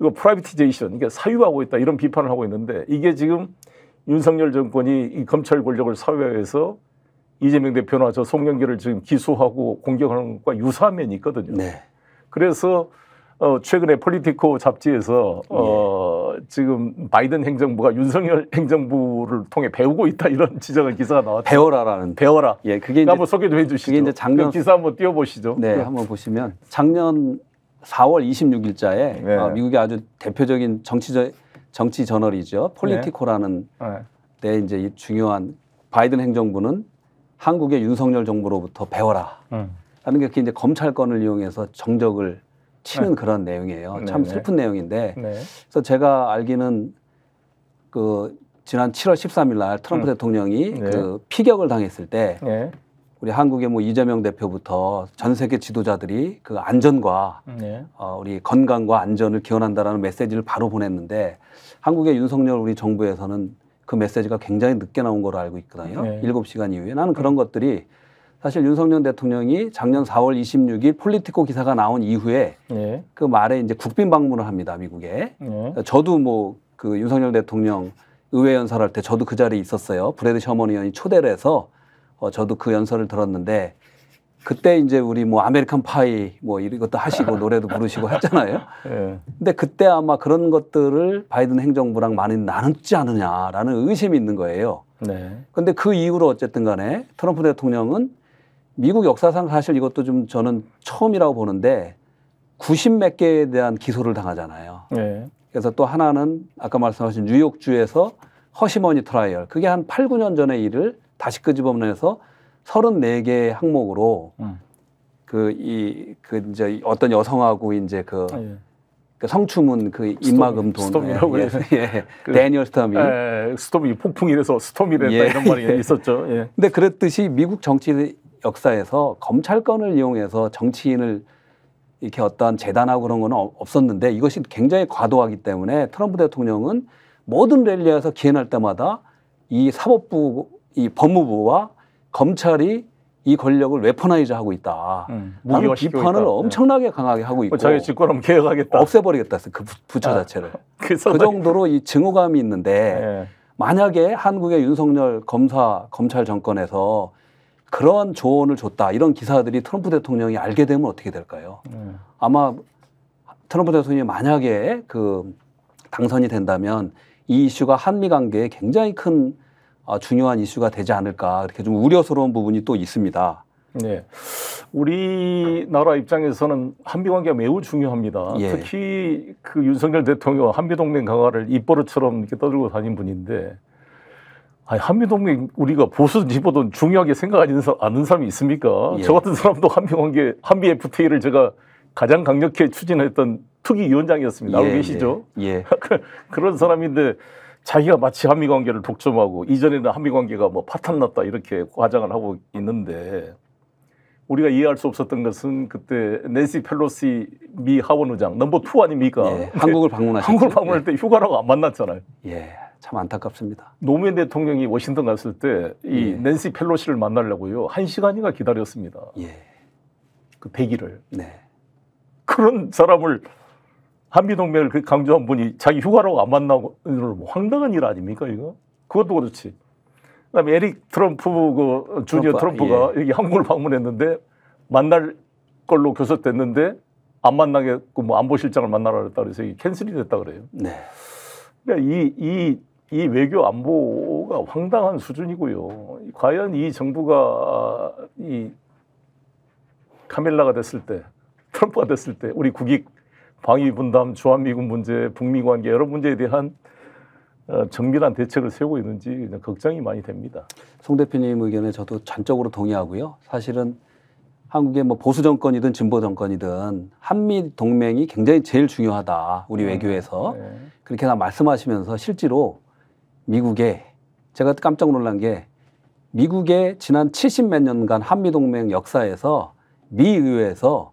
이거 프라이빗이제이션, 이게 사유하고 있다. 이런 비판을 하고 있는데 이게 지금 윤석열 정권이 이 검찰 권력을 사회화해서 이재명 대표나 저 송영길을 지금 기소하고 공격하는 것과 유사한 면이 있거든요. 그래서 최근에 폴리티코 잡지에서 지금 바이든 행정부가 윤석열 행정부를 통해 배우고 있다 이런 지적의 기사가 나왔죠.
배워라라는.
배워라.
예, 그게 이제
한번 소개 좀 해주시죠.
그게 이제 작년
그 기사 한번 띄워보시죠.
네, 한번 보시면 작년 4월 26일자에
네.
미국의 아주 대표적인 정치 저널이죠. 폴리티코라는 데 이제 이 중요한 바이든 행정부는 한국의 윤석열 정부로부터 배워라. 라는 게 이제 검찰권을 이용해서 정적을 치는 그런 내용이에요. 참 슬픈 내용인데. 그래서 제가 알기는 그 지난 7월 13일 날 트럼프 대통령이 그 피격을 당했을 때 우리 한국의 뭐 이재명 대표부터 전 세계 지도자들이 그 안전과 우리 건강과 안전을 기원한다라는 메시지를 바로 보냈는데 한국의 윤석열 우리 정부에서는 그 메시지가 굉장히 늦게 나온 걸로 알고 있거든요. 7시간 이후에. 나는 그런 것들이 사실 윤석열 대통령이 작년 4월 26일 폴리티코 기사가 나온 이후에 그 말에 이제 국빈 방문을 합니다, 미국에. 저도 뭐 그 윤석열 대통령 의회 연설할 때 저도 그 자리에 있었어요. 브래드 셔먼 의원이 초대를 해서 저도 그 연설을 들었는데 그때 이제 우리 뭐 아메리칸 파이 뭐 이것도 하시고 노래도 부르시고 했잖아요. 근데 그때 아마 그런 것들을 바이든 행정부랑 많이 나눴지 않느냐라는 의심이 있는 거예요. 근데 그 이후로 어쨌든 간에 트럼프 대통령은 미국 역사상 사실 이것도 좀 저는 처음이라고 보는데 90몇 개에 대한 기소를 당하잖아요. 그래서 또 하나는 아까 말씀하신 뉴욕주에서 허시머니 트라이얼. 그게 한 8, 9년 전의 일을 다시 끄집어내서 34개의 항목으로 이제 어떤 여성하고 이제 그 성추문 그 입막음 돈.
스톰이라고 해서.
데니얼 스톰이.
스톰이 폭풍이라서 스톰이랬다 이런 말이 있었죠.
근데 그랬듯이 미국 정치 역사에서 검찰권을 이용해서 정치인을 이렇게 어떤 재단하고 그런 건 없었는데 이것이 굉장히 과도하기 때문에 트럼프 대통령은 모든 랠리에서 기회날 때마다 이 사법부, 이 법무부와 검찰이 이 권력을 웨퍼나이즈하고 있다. 라는 비판을 엄청나게 강하게 하고 있고
자기 집권하면 개혁하겠다.
없애버리겠다. 그 부처 자체를. 그 정도로 이 증오감이 있는데 만약에 한국의 윤석열 검찰 정권에서 그런 조언을 줬다. 이런 기사들이 트럼프 대통령이 알게 되면 어떻게 될까요? 아마 트럼프 대통령이 만약에 그 당선이 된다면 이 이슈가 한미 관계에 굉장히 큰 중요한 이슈가 되지 않을까 이렇게 좀 우려스러운 부분이 또 있습니다.
네, 우리나라 입장에서는 한미 관계가 매우 중요합니다. 특히 그 윤석열 대통령 한미 동맹 강화를 입버릇처럼 이렇게 떠들고 다닌 분인데. 아니, 한미동맹 우리가 보수든 집어든 중요하게 생각하지 않는 사람이 있습니까? 저 같은 사람도 한미 FTA를 제가 가장 강력히 추진했던 특위위원장이었습니다. 알고 계시죠? 그런 사람인데 자기가 마치 한미 관계를 독점하고 이전에는 한미 관계가 뭐 파탄났다 이렇게 과장을 하고 있는데 우리가 이해할 수 없었던 것은 그때 낸시 펠로시 미 하원 의장 넘버 2 아닙니까?
한국을 방문하셨죠.
한국을 방문할 때 휴가라고 안 만났잖아요.
참 안타깝습니다.
노무현 대통령이 워싱턴 갔을 때 이 낸시 펠로시를 만나려고요 1시간인가 기다렸습니다. 그 대기를. 그런 사람을 한미동맹을 강조한 분이 자기 휴가라고 안 만나고 황당한 일 아닙니까 이거? 그것도 그렇지. 그다음에 에릭 트럼프 그 주니어 트럼프가 여기 한국을 방문했는데 만날 걸로 교섭됐는데 안 만나겠고 뭐 안보실장을 만나라 그랬다 그래서 이게 캔슬이 됐다 그래요. 그러니까 이 외교 안보가 황당한 수준이고요. 과연 이 정부가 이 카밀라가 됐을 때, 트럼프가 됐을 때 우리 국익, 방위 분담, 주한미군 문제, 북미 관계 여러 문제에 대한 정밀한 대책을 세우고 있는지 걱정이 많이 됩니다.
송 대표님 의견에 저도 전적으로 동의하고요. 사실은 한국의 뭐 보수 정권이든 진보 정권이든 한미 동맹이 굉장히 제일 중요하다. 우리 외교에서. 그렇게 다 말씀하시면서 실제로 미국에 제가 깜짝 놀란 게 미국의 지난 70몇 년간 한미 동맹 역사에서 미 의회에서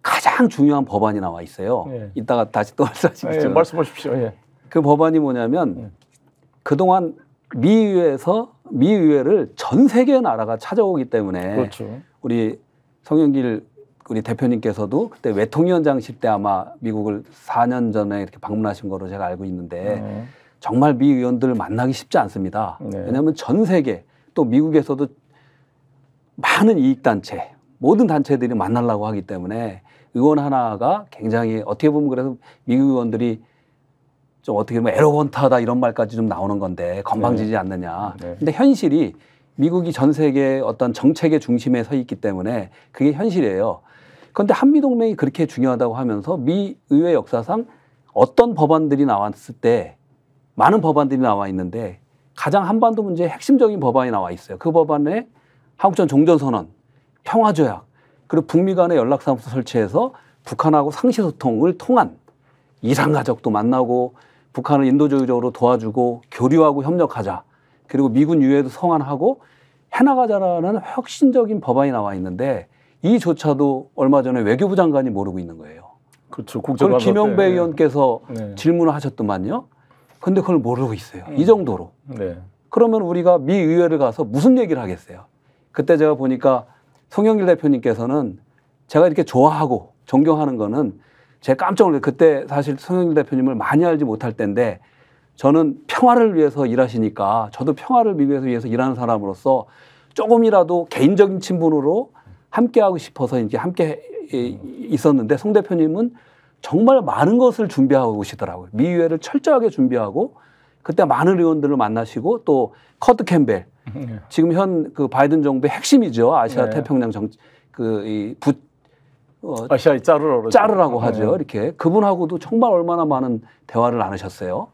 가장 중요한 법안이 나와 있어요. 이따가 다시 또 말씀하시겠지만.
말씀하십시오.
그 법안이 뭐냐면 그동안 미 의회를 전 세계 나라가 찾아오기 때문에 우리 송영길 우리 대표님께서도 그때 외통위원장실 때 아마 미국을 4년 전에 이렇게 방문하신 거로 제가 알고 있는데 정말 미 의원들을 만나기 쉽지 않습니다. 왜냐하면 전 세계 또 미국에서도 많은 이익단체 모든 단체들이 만나려고 하기 때문에 의원 하나가 굉장히 어떻게 보면 그래서 미국 의원들이 좀 어떻게 보면 에로건트하다 이런 말까지 좀 나오는 건데 건방지지 않느냐. 근데 현실이 미국이 전 세계 어떤 정책의 중심에 서 있기 때문에 그게 현실이에요. 그런데 한미동맹이 그렇게 중요하다고 하면서 미 의회 역사상 어떤 법안들이 나왔을 때 많은 법안들이 나와 있는데 가장 한반도 문제의 핵심적인 법안이 나와 있어요. 그 법안에 한국전 종전선언, 평화조약, 그리고 북미 간의 연락사무소 설치해서 북한하고 상시소통을 통한 이산가족도 만나고 북한을 인도적으로 도와주고 교류하고 협력하자. 그리고 미군 유해도 성안하고 해나가자라는 혁신적인 법안이 나와 있는데 이조차도 얼마 전에 외교부 장관이 모르고 있는 거예요.
그렇죠.
그걸 김영배 의원께서 질문을 하셨더만요. 근데 그걸 모르고 있어요. 이 정도로. 그러면 우리가 미 의회를 가서 무슨 얘기를 하겠어요. 그때 제가 보니까 송영길 대표님께서는 제가 이렇게 좋아하고 존경하는 거는 제가 깜짝 놀랐어요. 그때 사실 송영길 대표님을 많이 알지 못할 때인데 저는 평화를 위해서 일하시니까 저도 평화를 위해서 일하는 사람으로서 조금이라도 개인적인 친분으로 함께하고 싶어서 이제 함께 있었는데 송 대표님은 정말 많은 것을 준비하고 오시더라고요. 미 의회를 철저하게 준비하고 그때 많은 의원들을 만나시고 또 커트 캠벨 지금 현 그 바이든 정부의 핵심이죠. 아시아 태평양
아시아의
짜르라고 하죠. 이렇게 그분하고도 정말 얼마나 많은 대화를 나누셨어요.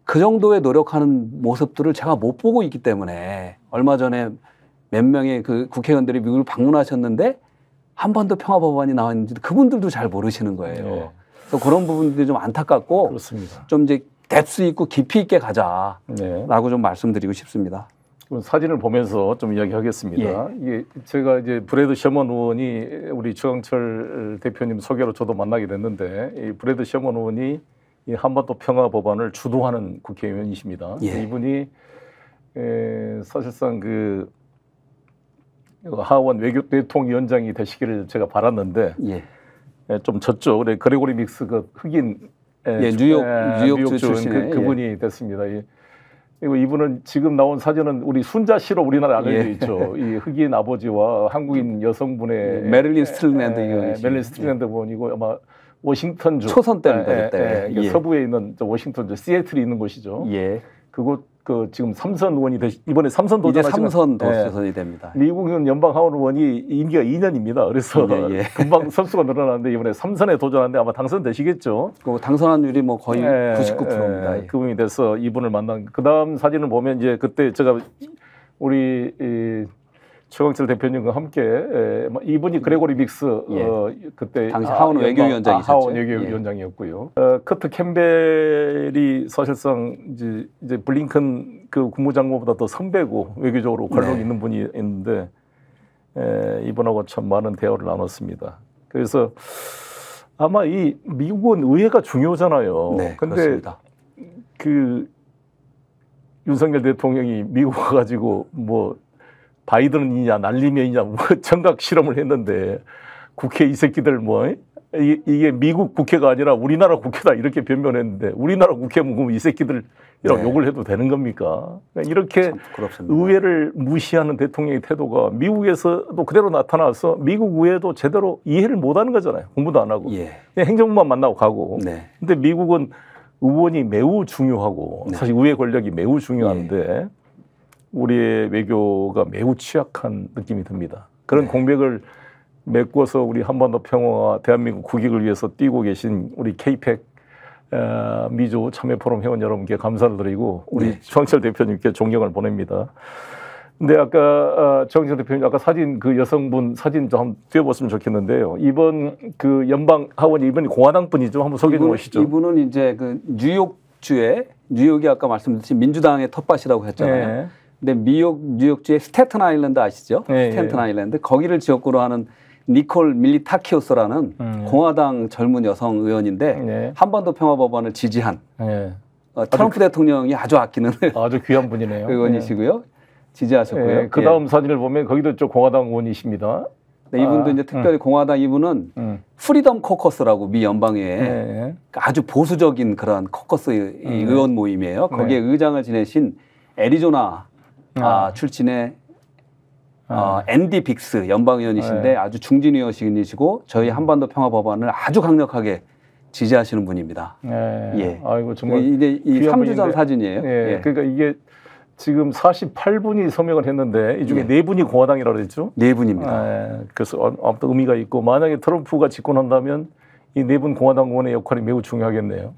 그 정도의 노력하는 모습들을 제가 못 보고 있기 때문에 얼마 전에 몇 명의 그 국회의원들이 미국을 방문하셨는데 한 번도 평화 법안이 나왔는지 그분들도 잘 모르시는 거예요. 그래서 그런 부분들이 좀 안타깝고
그렇습니다.
좀 이제 뎁스 있고 깊이 있게 가자라고 좀 말씀드리고 싶습니다.
사진을 보면서 좀 이야기하겠습니다. 이게 제가 이제 브래드 셔먼 의원이 우리 최강철 대표님 소개로 저도 만나게 됐는데 이 브래드 셔먼 의원이 이 한반도 평화 법안을 주도하는 국회의원이십니다. 이분이 사실상 그 하원 외교대통위원장이 되시기를 제가 바랐는데 좀 졌죠. 그래 그레고리 믹스 그 흑인
뉴욕주 출신의
그분이 됐습니다. 그리고 이분은 지금 나온 사진은 우리 순자 씨로 우리나라에 알려져 있죠. 이 흑인 아버지와 한국인 여성분의
메릴린 스틸랜드 의원이시죠.
메릴린 스틸랜드 의원이고 아마 워싱턴주
초선 때입니다. 그때.
서부에 있는 워싱턴주 시애틀이 있는 곳이죠. 그곳 그 지금 삼선 의원이 이번에 삼선 도전하시는
이제 삼선 도전이 됩니다.
미국은 연방 하원 의원이 임기가 2년입니다. 그래서 금방 선수가 늘어나는데 이번에 삼선에 도전하는데 아마 당선되시겠죠.
그 당선환율이 뭐 거의 99%입니다.
그분이 돼서 이분을 만난. 그다음 사진을 보면 이제 그때 제가 우리 최강철 대표님과 함께 이분이 그레고리 믹스 그때
당시 하원 외교위원장이셨죠.
하원 외교위원장이었고요. 커트 캠벨이 사실상 이제 블링컨 그 국무장관보다 더 선배고 외교적으로 관록 있는 분이 있는데 이분하고 참 많은 대화를 나눴습니다. 그래서 아마 이 미국은 의회가 중요하잖아요. 근데 그 윤석열 대통령이 미국 가가지고 뭐 바이든이냐 날리면이냐 뭐 청각 실험을 했는데 국회 이 새끼들 뭐 이게 미국 국회가 아니라 우리나라 국회다 이렇게 변명했는데 우리나라 국회면 이 새끼들이라고 욕을 해도 되는 겁니까? 이렇게 의회를 무시하는 대통령의 태도가 미국에서도 그대로 나타나서 미국 의회도 제대로 이해를 못하는 거잖아요. 공부도 안 하고 그냥 행정부만 만나고 가고. 근데 미국은 의원이 매우 중요하고 사실 의회 권력이 매우 중요한데 우리의 외교가 매우 취약한 느낌이 듭니다. 그런 공백을 메꿔서 우리 한반도 평화와 대한민국 국익을 위해서 뛰고 계신 우리 K-PAC 미조 참여포럼 회원 여러분께 감사를 드리고 우리 최강철 대표님께 존경을 보냅니다. 근데 아까 최강철 대표님 아까 사진 그 여성분 사진 좀 한번 띄워봤으면 좋겠는데요. 이번 그 연방 하원이 이번이 공화당 분이죠. 한번 소개해 주시죠.
이분은 이제 그 뉴욕이 아까 말씀드린 민주당의 텃밭이라고 했잖아요. 근데 뉴욕주의 스태튼 아일랜드 아시죠? 스태튼 아일랜드 거기를 지역구로 하는 니콜 밀리타키오스라는 공화당 젊은 여성 의원인데 한반도 평화 법안을 지지한 트럼프 대통령이 아주 아끼는
아주 귀한 분이네요.
의원이시고요. 지지하셨고요.
그 다음 사진을 보면 거기도 좀 공화당 의원이시십니다.
이분도 이제 특별히 공화당 이분은 프리덤 코커스라고 미 연방의회 아주 보수적인 그런 코커스 의원 모임이에요. 거기에 의장을 지내신 애리조나 출신의 앤디 빅스 연방의원이신데 아주 중진 의원이시고 저희 한반도 평화 법안을 아주 강력하게 지지하시는 분입니다. 예.
아이고 정말
이게 이 3주 전 사진이에요.
예. 그러니까 이게 지금 48분이 서명을 했는데 이 중에 4분이 공화당이라고 그랬죠?
4분입니다.
그래서 아무튼 의미가 있고 만약에 트럼프가 집권한다면 이 4분 공화당 의원의 역할이 매우 중요하겠네요.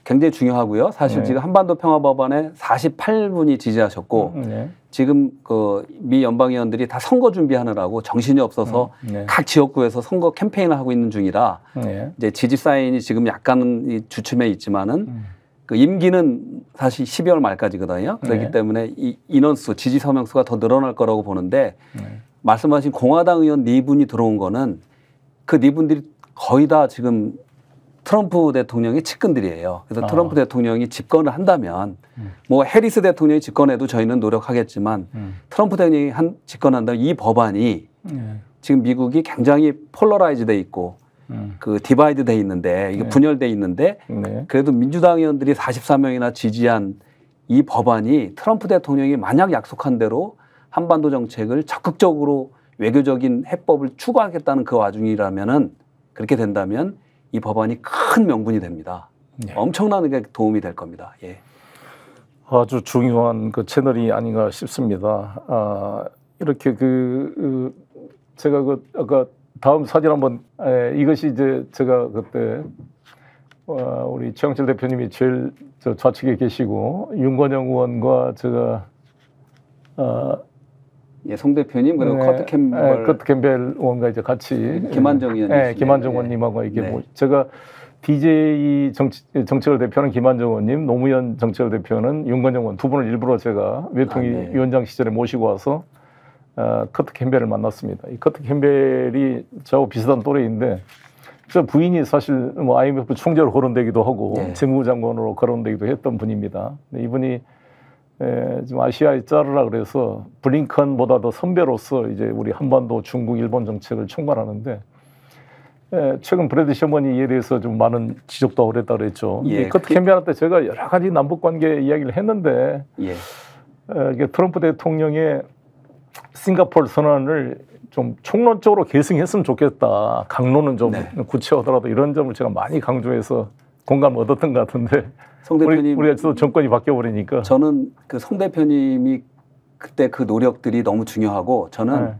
굉장히 중요하고요. 사실 지금 한반도 평화 법안에 48분이 지지하셨고 지금 그 미 연방 의원들이 다 선거 준비하느라고 정신이 없어서 각 지역구에서 선거 캠페인을 하고 있는 중이라 이제 지지 사인이 지금 약간 주춤해 있지만은 그 임기는 사실 12월 말까지거든요. 그렇기 때문에 이 인원수, 지지 서명수가 더 늘어날 거라고 보는데 말씀하신 공화당 의원 4분이 들어온 거는 그 4분들이 거의 다 지금 트럼프 대통령의 측근들이에요. 그래서 트럼프 대통령이 집권을 한다면 뭐 해리스 대통령이 집권해도 저희는 노력하겠지만 트럼프 대통령이 집권한다면 이 법안이 지금 미국이 굉장히 폴러라이즈 돼 있고 그 디바이드 돼 있는데 이게 분열돼 있는데 그래도 민주당 의원들이 44명이나 지지한 이 법안이 트럼프 대통령이 만약 약속한 대로 한반도 정책을 적극적으로 외교적인 해법을 추구하겠다는 그 와중이라면은 그렇게 된다면 이 법안이 큰 명분이 됩니다. 엄청나게 도움이 될 겁니다. 예.
아주 중요한 그 채널이 아닌가 싶습니다. 이렇게 제가 아까 다음 사진 한번 이것이 이제 제가 그때 우리 최영철 대표님이 제일 저 좌측에 계시고 윤건영 의원과 제가
예, 송 대표님 그리고 커트
캠벨 의원과 이제 같이
김한정 의원님,
김한정 의원님하고 이게 제가 DJ 정책을 대표하는 김한정 의원님, 노무현 정책을 대표하는 윤건영 의원 두 분을 일부러 제가 외통위 위원장 시절에 모시고 와서 커트 캠벨을 만났습니다. 이 커트 캠벨이 저하고 비슷한 또래인데 저 부인이 사실 뭐 IMF 총재로 거론되기도 하고 재무부 장관으로 거론되기도 했던 분입니다. 근데 이분이 지금 아시아에 자르라 그래서 블링컨보다 더 선배로서 이제 우리 한반도, 중국, 일본 정책을 총괄하는데 최근 브래드 셔먼이 이에 대해서 좀 많은 지적도 하고 그랬다 그랬죠. 커트 캠페인 때 제가 여러 가지 남북 관계 이야기를 했는데 이게 트럼프 대통령의 싱가포르 선언을 좀 총론적으로 계승했으면 좋겠다. 강론은 좀 구체하더라도 이런 점을 제가 많이 강조해서 공감을 얻었던 것 같은데
송 대표님,
우리가 또 정권이 바뀌어버리니까
저는 그 송 대표님이 그때 그 노력들이 너무 중요하고 저는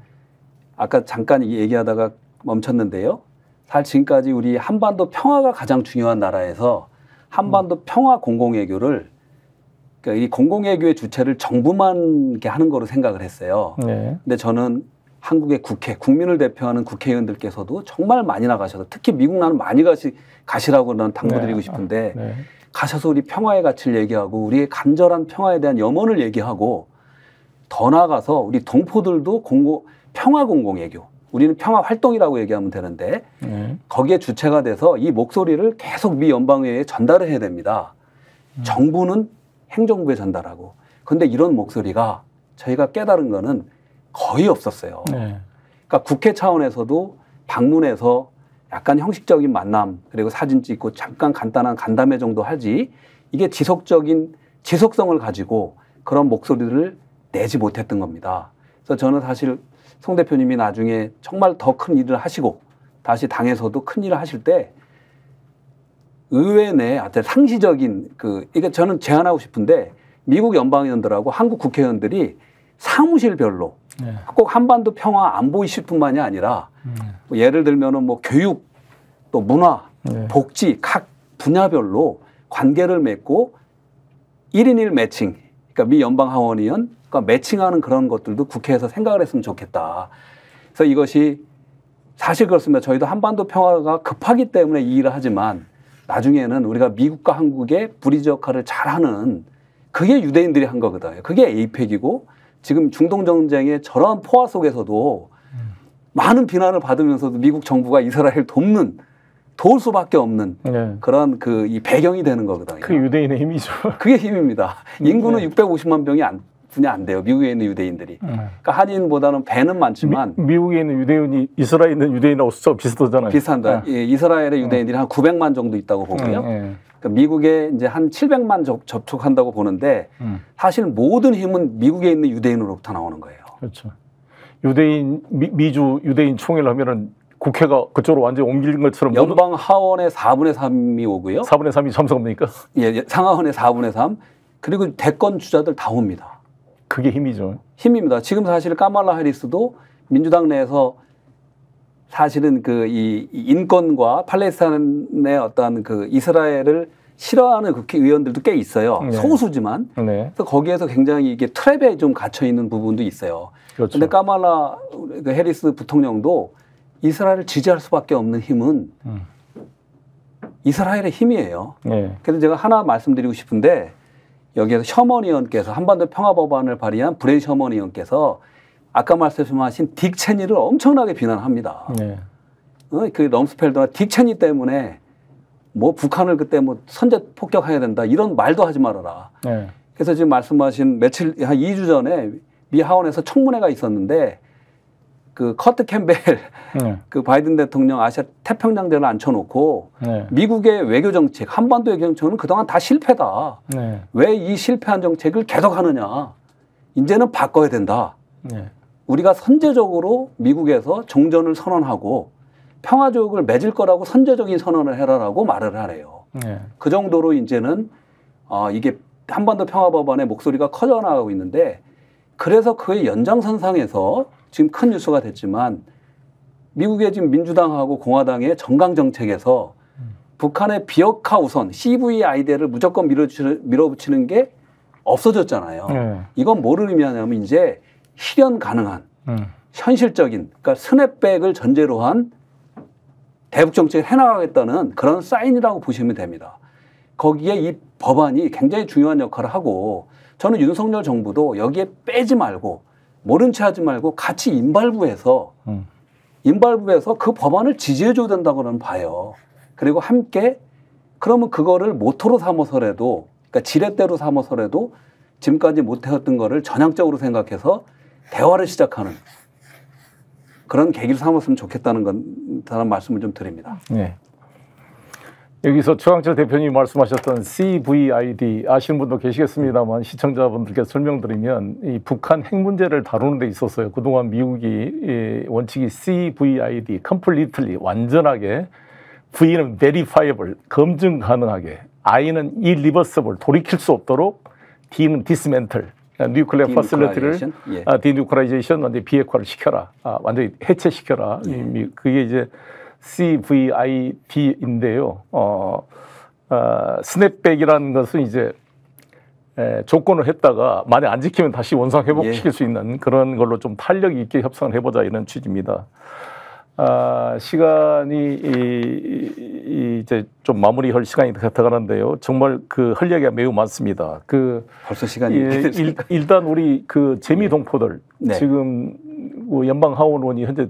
아까 잠깐 얘기하다가 멈췄는데요. 사실 지금까지 우리 한반도 평화가 가장 중요한 나라에서 한반도 평화 공공외교를 그러니까 이 공공외교의 주체를 정부만 이렇게 하는 거로 생각을 했어요. 근데 저는 한국의 국회, 국민을 대표하는 국회의원들께서도 정말 많이 나가셔서 특히 미국 나는 많이 가시라고 난 당부드리고 싶은데 가셔서 우리 평화의 가치를 얘기하고 우리의 간절한 평화에 대한 염원을 얘기하고 더 나아가서 우리 동포들도 평화 공공외교 우리는 평화 활동이라고 얘기하면 되는데 거기에 주체가 돼서 이 목소리를 계속 미 연방의회에 전달을 해야 됩니다. 정부는 행정부에 전달하고 그런데 이런 목소리가 저희가 깨달은 거는 거의 없었어요. 그러니까 국회 차원에서도 방문해서 약간 형식적인 만남 그리고 사진 찍고 잠깐 간단한 간담회 정도 하지 이게 지속성을 가지고 그런 목소리를 내지 못했던 겁니다. 그래서 저는 사실 송 대표님이 나중에 정말 더 큰 일을 하시고 다시 당에서도 큰 일을 하실 때 의회 내 상시적인 이게 저는 제안하고 싶은데 미국 연방의원들하고 한국 국회의원들이 사무실별로 꼭 한반도 평화 안보 이슈뿐만이 아니라 뭐 예를 들면은 뭐 교육 또 문화 복지 각 분야별로 관계를 맺고 1인 1 매칭 그러니까 미 연방 하원의원 그러니까 매칭하는 그런 것들도 국회에서 생각을 했으면 좋겠다. 그래서 이것이 사실 그렇습니다. 저희도 한반도 평화가 급하기 때문에 이 일을 하지만 나중에는 우리가 미국과 한국의 브리지 역할을 잘하는 그게 유대인들이 한 거거든요. 그게 에이펙이고 지금 중동 전쟁의 저런 포화 속에서도 많은 비난을 받으면서도 미국 정부가 이스라엘을 도울 수밖에 없는 그런 이 배경이 되는 거거든요.
그 유대인의 힘이죠.
그게 힘입니다. 인구는 650만 분이 안 돼요. 미국에 있는 유대인들이. 그러니까 한인보다는 배는 많지만
미국에 있는 유대인이 이스라엘에 있는 유대인하고 숫자가 비슷하잖아요.
비슷한다. 이스라엘의 유대인들이 한 900만 정도 있다고 보고요. 그러니까 미국에 이제 한 700만 접촉한다고 보는데 사실 모든 힘은 미국에 있는 유대인으로부터 나오는 거예요.
그렇죠. 미주 유대인 총회를 하면은 국회가 그쪽으로 완전히 옮기는 것처럼
연방 하원의 4분의 3이 오고요.
4분의 3이 참석합니까?
예, 상하원의 4분의 3. 그리고 대권 주자들 다 옵니다.
그게 힘이죠.
힘입니다. 지금 사실 카말라 해리스도 민주당 내에서 사실은 그 이 인권과 팔레스타인의 어떤 그 이스라엘을 싫어하는 국회의원들도 꽤 있어요.
네.
소수지만.
네.
그래서 거기에서 굉장히 이게 트랩에 좀 갇혀 있는 부분도 있어요.
그렇죠.
근데 카말라 그 해리스 부통령도 이스라엘을 지지할 수밖에 없는 힘은 이스라엘의 힘이에요.
네.
그래서 제가 하나 말씀드리고 싶은데 여기에서 셔먼 의원께서 한반도 평화법안을 발의한 브레이 셔먼 의원께서 아까 말씀하신 딕 체니를 엄청나게 비난합니다.
네.
그 럼스펠더나 딕 체니 때문에 뭐 북한을 그때 뭐 선제 폭격해야 된다 이런 말도 하지 말아라.
네.
그래서 지금 말씀하신 며칠 한 2주 전에 미 하원에서 청문회가 있었는데 그 커트 캠벨 그 바이든 대통령 아시아 태평양대를 앉혀놓고
네.
미국의 외교 정책, 한반도 외교 정책은 그동안 다 실패다.
네.
왜 이 실패한 정책을 계속하느냐? 이제는 바꿔야 된다.
네.
우리가 선제적으로 미국에서 종전을 선언하고 평화조약을 맺을 거라고 선제적인 선언을 해라라고 말을 하래요.
네.
그 정도로 이제는 이게 한반도 평화법안의 목소리가 커져나가고 있는데 그래서 그의 연장선상에서 지금 큰 뉴스가 됐지만 미국의 지금 민주당하고 공화당의 정강 정책에서 북한의 비핵화 우선 CVID를 무조건 밀어붙이는 게 없어졌잖아요.
네.
이건 뭐를 의미하냐면 이제 실현 가능한 현실적인 그러니까 스냅백을 전제로 한 대북 정책을 해나가겠다는 그런 사인이라고 보시면 됩니다. 거기에 이 법안이 굉장히 중요한 역할을 하고 저는 윤석열 정부도 여기에 빼지 말고 모른 채 하지 말고 같이 인발부해서 그 법안을 지지해 줘야 된다고 저는 봐요. 그리고 함께 그러면 그거를 모토로 삼아서라도 그러니까 지렛대로 삼아서라도 지금까지 못해왔던 거를 전향적으로 생각해서 대화를 시작하는 그런 계기를 삼았으면 좋겠다는 말씀을 좀 드립니다.
네. 여기서 최강철 대표님이 말씀하셨던 CVID 아시는 분도 계시겠습니다만 시청자분들께 설명드리면 이 북한 핵 문제를 다루는 데 있어서요. 그동안 미국이 원칙이 CVID, completely, 완전하게 V는 verifiable, 검증 가능하게 I는 irreversible, 돌이킬 수 없도록 D는 dismantle, 뉴클레어 퍼실리티를 디뉴클라이제이션 완전히 비핵화를 시켜라, 완전히 해체시켜라. 그게 이제 CVID인데요. 스냅백이라는 것은 이제 조건을 했다가 만약 안 지키면 다시 원상 회복시킬 수 있는 그런 걸로 좀 탄력 있게 협상을 해보자 이런 취지입니다. 시간이 이제 좀 마무리할 시간이 돼가는데요. 정말 그 할 얘기가 매우 많습니다.
벌써 시간이
일단 우리 그 재미 동포들 지금 연방 하원의원이 현재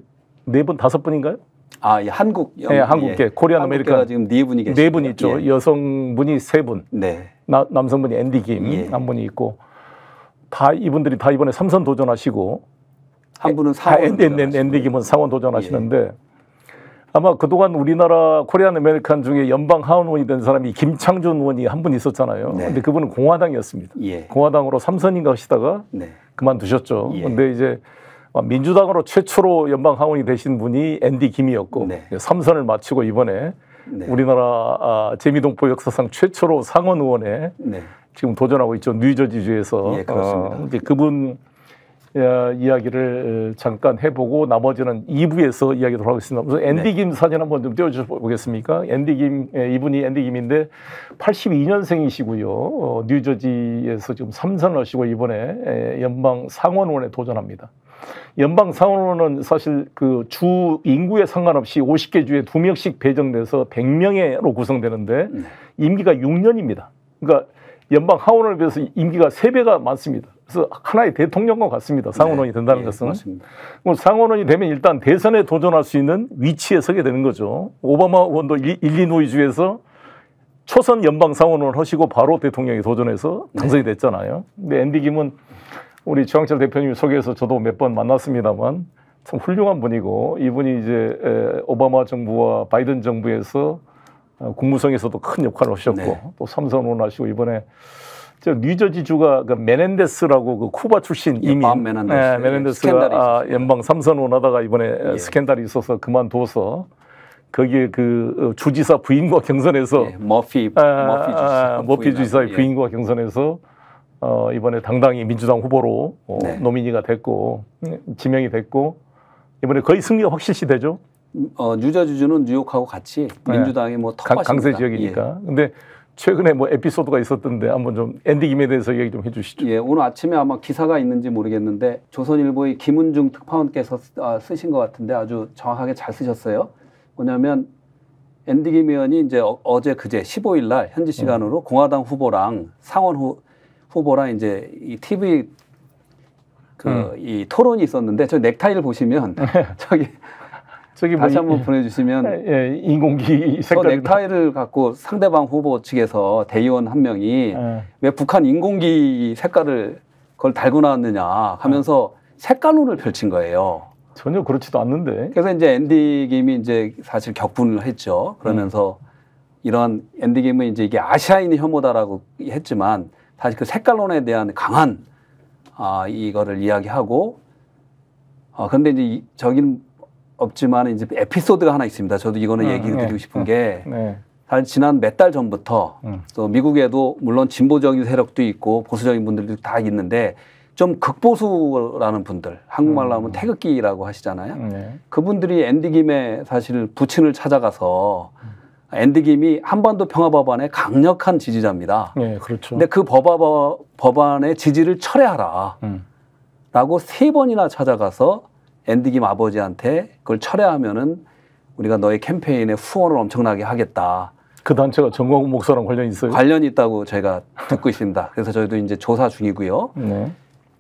4분, 5분인가요?
한국계
코리안 아메리칸
지금 4분이 계시죠.
4분 있죠. 여성분이 3분, 남성분이 앤디 김 1분이 있고 이분들이 다 이번에 3선 도전하시고
한 분은 상원
앤디 김은 상원 도전하시는데 아마 그동안 우리나라 코리안 아메리칸 중에 연방 하원의원이 된 사람이 김창준 의원이 한 분 있었잖아요. 근데 그분은 공화당이었습니다. 공화당으로 3선인가 하시다가 그만두셨죠. 근데 이제 민주당으로 최초로 연방 하원이 되신 분이 앤디 김이었고 3선을 마치고 이번에 우리나라 재미동포 역사상 최초로 상원 의원에 지금 도전하고 있죠. 뉴저지주에서.
그렇습니다.
이제 그분 이야기를 잠깐 해보고 나머지는 2부에서 이야기를 하겠습니다. 우선 앤디 김 사진 한번 좀 띄워주셔 보겠습니까? 앤디 김, 이분이 앤디 김인데 82년생이시고요. 뉴저지에서 지금 3선을 하시고 이번에 연방 상원의원에 도전합니다. 연방 상원의원은 사실 그 주 인구에 상관없이 50개 주에 2명씩 배정돼서 100명으로 구성되는데 임기가 6년입니다. 그러니까 연방 하원을 비해서 임기가 3배가 많습니다. 그래서 하나의 대통령과 같습니다. 상원의원이 된다는 것은.
맞습니다.
상원의원이 되면 일단 대선에 도전할 수 있는 위치에 서게 되는 거죠. 오바마 의원도 일리노이주에서 초선 연방 상원의원 하시고 바로 대통령에 도전해서 당선이 됐잖아요. 근데 앤디 김은 우리 최강철 대표님 소개해서 저도 몇 번 만났습니다만 참 훌륭한 분이고 이분이 이제 오바마 정부와 바이든 정부에서 국무성에서도 큰 역할을 하셨고 또 3선 의원 하시고 이번에 저 뉴저지주가 그 메넨데스라고 그 쿠바 출신 이민 메넨데스가 연방 3선 의원하다가 이번에 스캔들이 있어서 그만둬서 거기에 그 주지사 부인과 경선해서
머피
주지사의 부인과 경선해서 이번에 당당히 민주당 후보로 노미니가 됐고 지명이 됐고 이번에 거의 승리가 확실시 되죠.
뉴저지주는 뉴욕하고 같이 민주당이 뭐
강세 지역이니까. 근데 최근에 뭐 에피소드가 있었던데 한번 좀 앤디 김에 대해서 얘기 좀 해주시죠.
예, 오늘 아침에 아마 기사가 있는지 모르겠는데 조선일보의 김은중 특파원께서 쓰신 것 같은데 아주 정확하게 잘 쓰셨어요. 뭐냐면 앤디 김 의원이 이제 어제 그제 15일 날 현지 시간으로 공화당 후보랑 상원 후보랑 이제 이 TV 이 토론이 있었는데 저 넥타이를 보시면 저기 다시 한번 보내주시면
인공기
색깔 넥타이를 갖고 상대방 후보 측에서 대의원 한 명이 왜 북한 인공기 색깔을 그걸 달고 나왔느냐 하면서 색깔론을 펼친 거예요.
전혀 그렇지도 않는데.
그래서 이제 앤디 김이 이제 사실 격분을 했죠. 그러면서 이런 앤디 김은 이제 이게 아시아인의 혐오다라고 했지만 사실 그 색깔론에 대한 강한 이거를 이야기하고 그런데 이제 저기는 없지만 이제 에피소드가 하나 있습니다. 저도 이거는 얘기 드리고 싶은 게 사실 지난 몇 달 전부터 또 미국에도 물론 진보적인 세력도 있고 보수적인 분들도 다 있는데 좀 극보수라는 분들 한국말로 하면 태극기라고 하시잖아요. 그분들이 앤디 김의 사실 부친을 찾아가서 앤디 김이 한반도 평화법안의 강력한 지지자입니다.
그렇죠.
근데 그 법안의 지지를 철회하라 라고 3번이나 찾아가서 앤디 김 아버지한테 그걸 철회하면은 우리가 너의 캠페인에 후원을 엄청나게 하겠다.
그 단체가 정광훈 목사랑 관련이 있어요?
관련이 있다고 저희가 듣고 있습니다. 그래서 저희도 이제 조사 중이고요.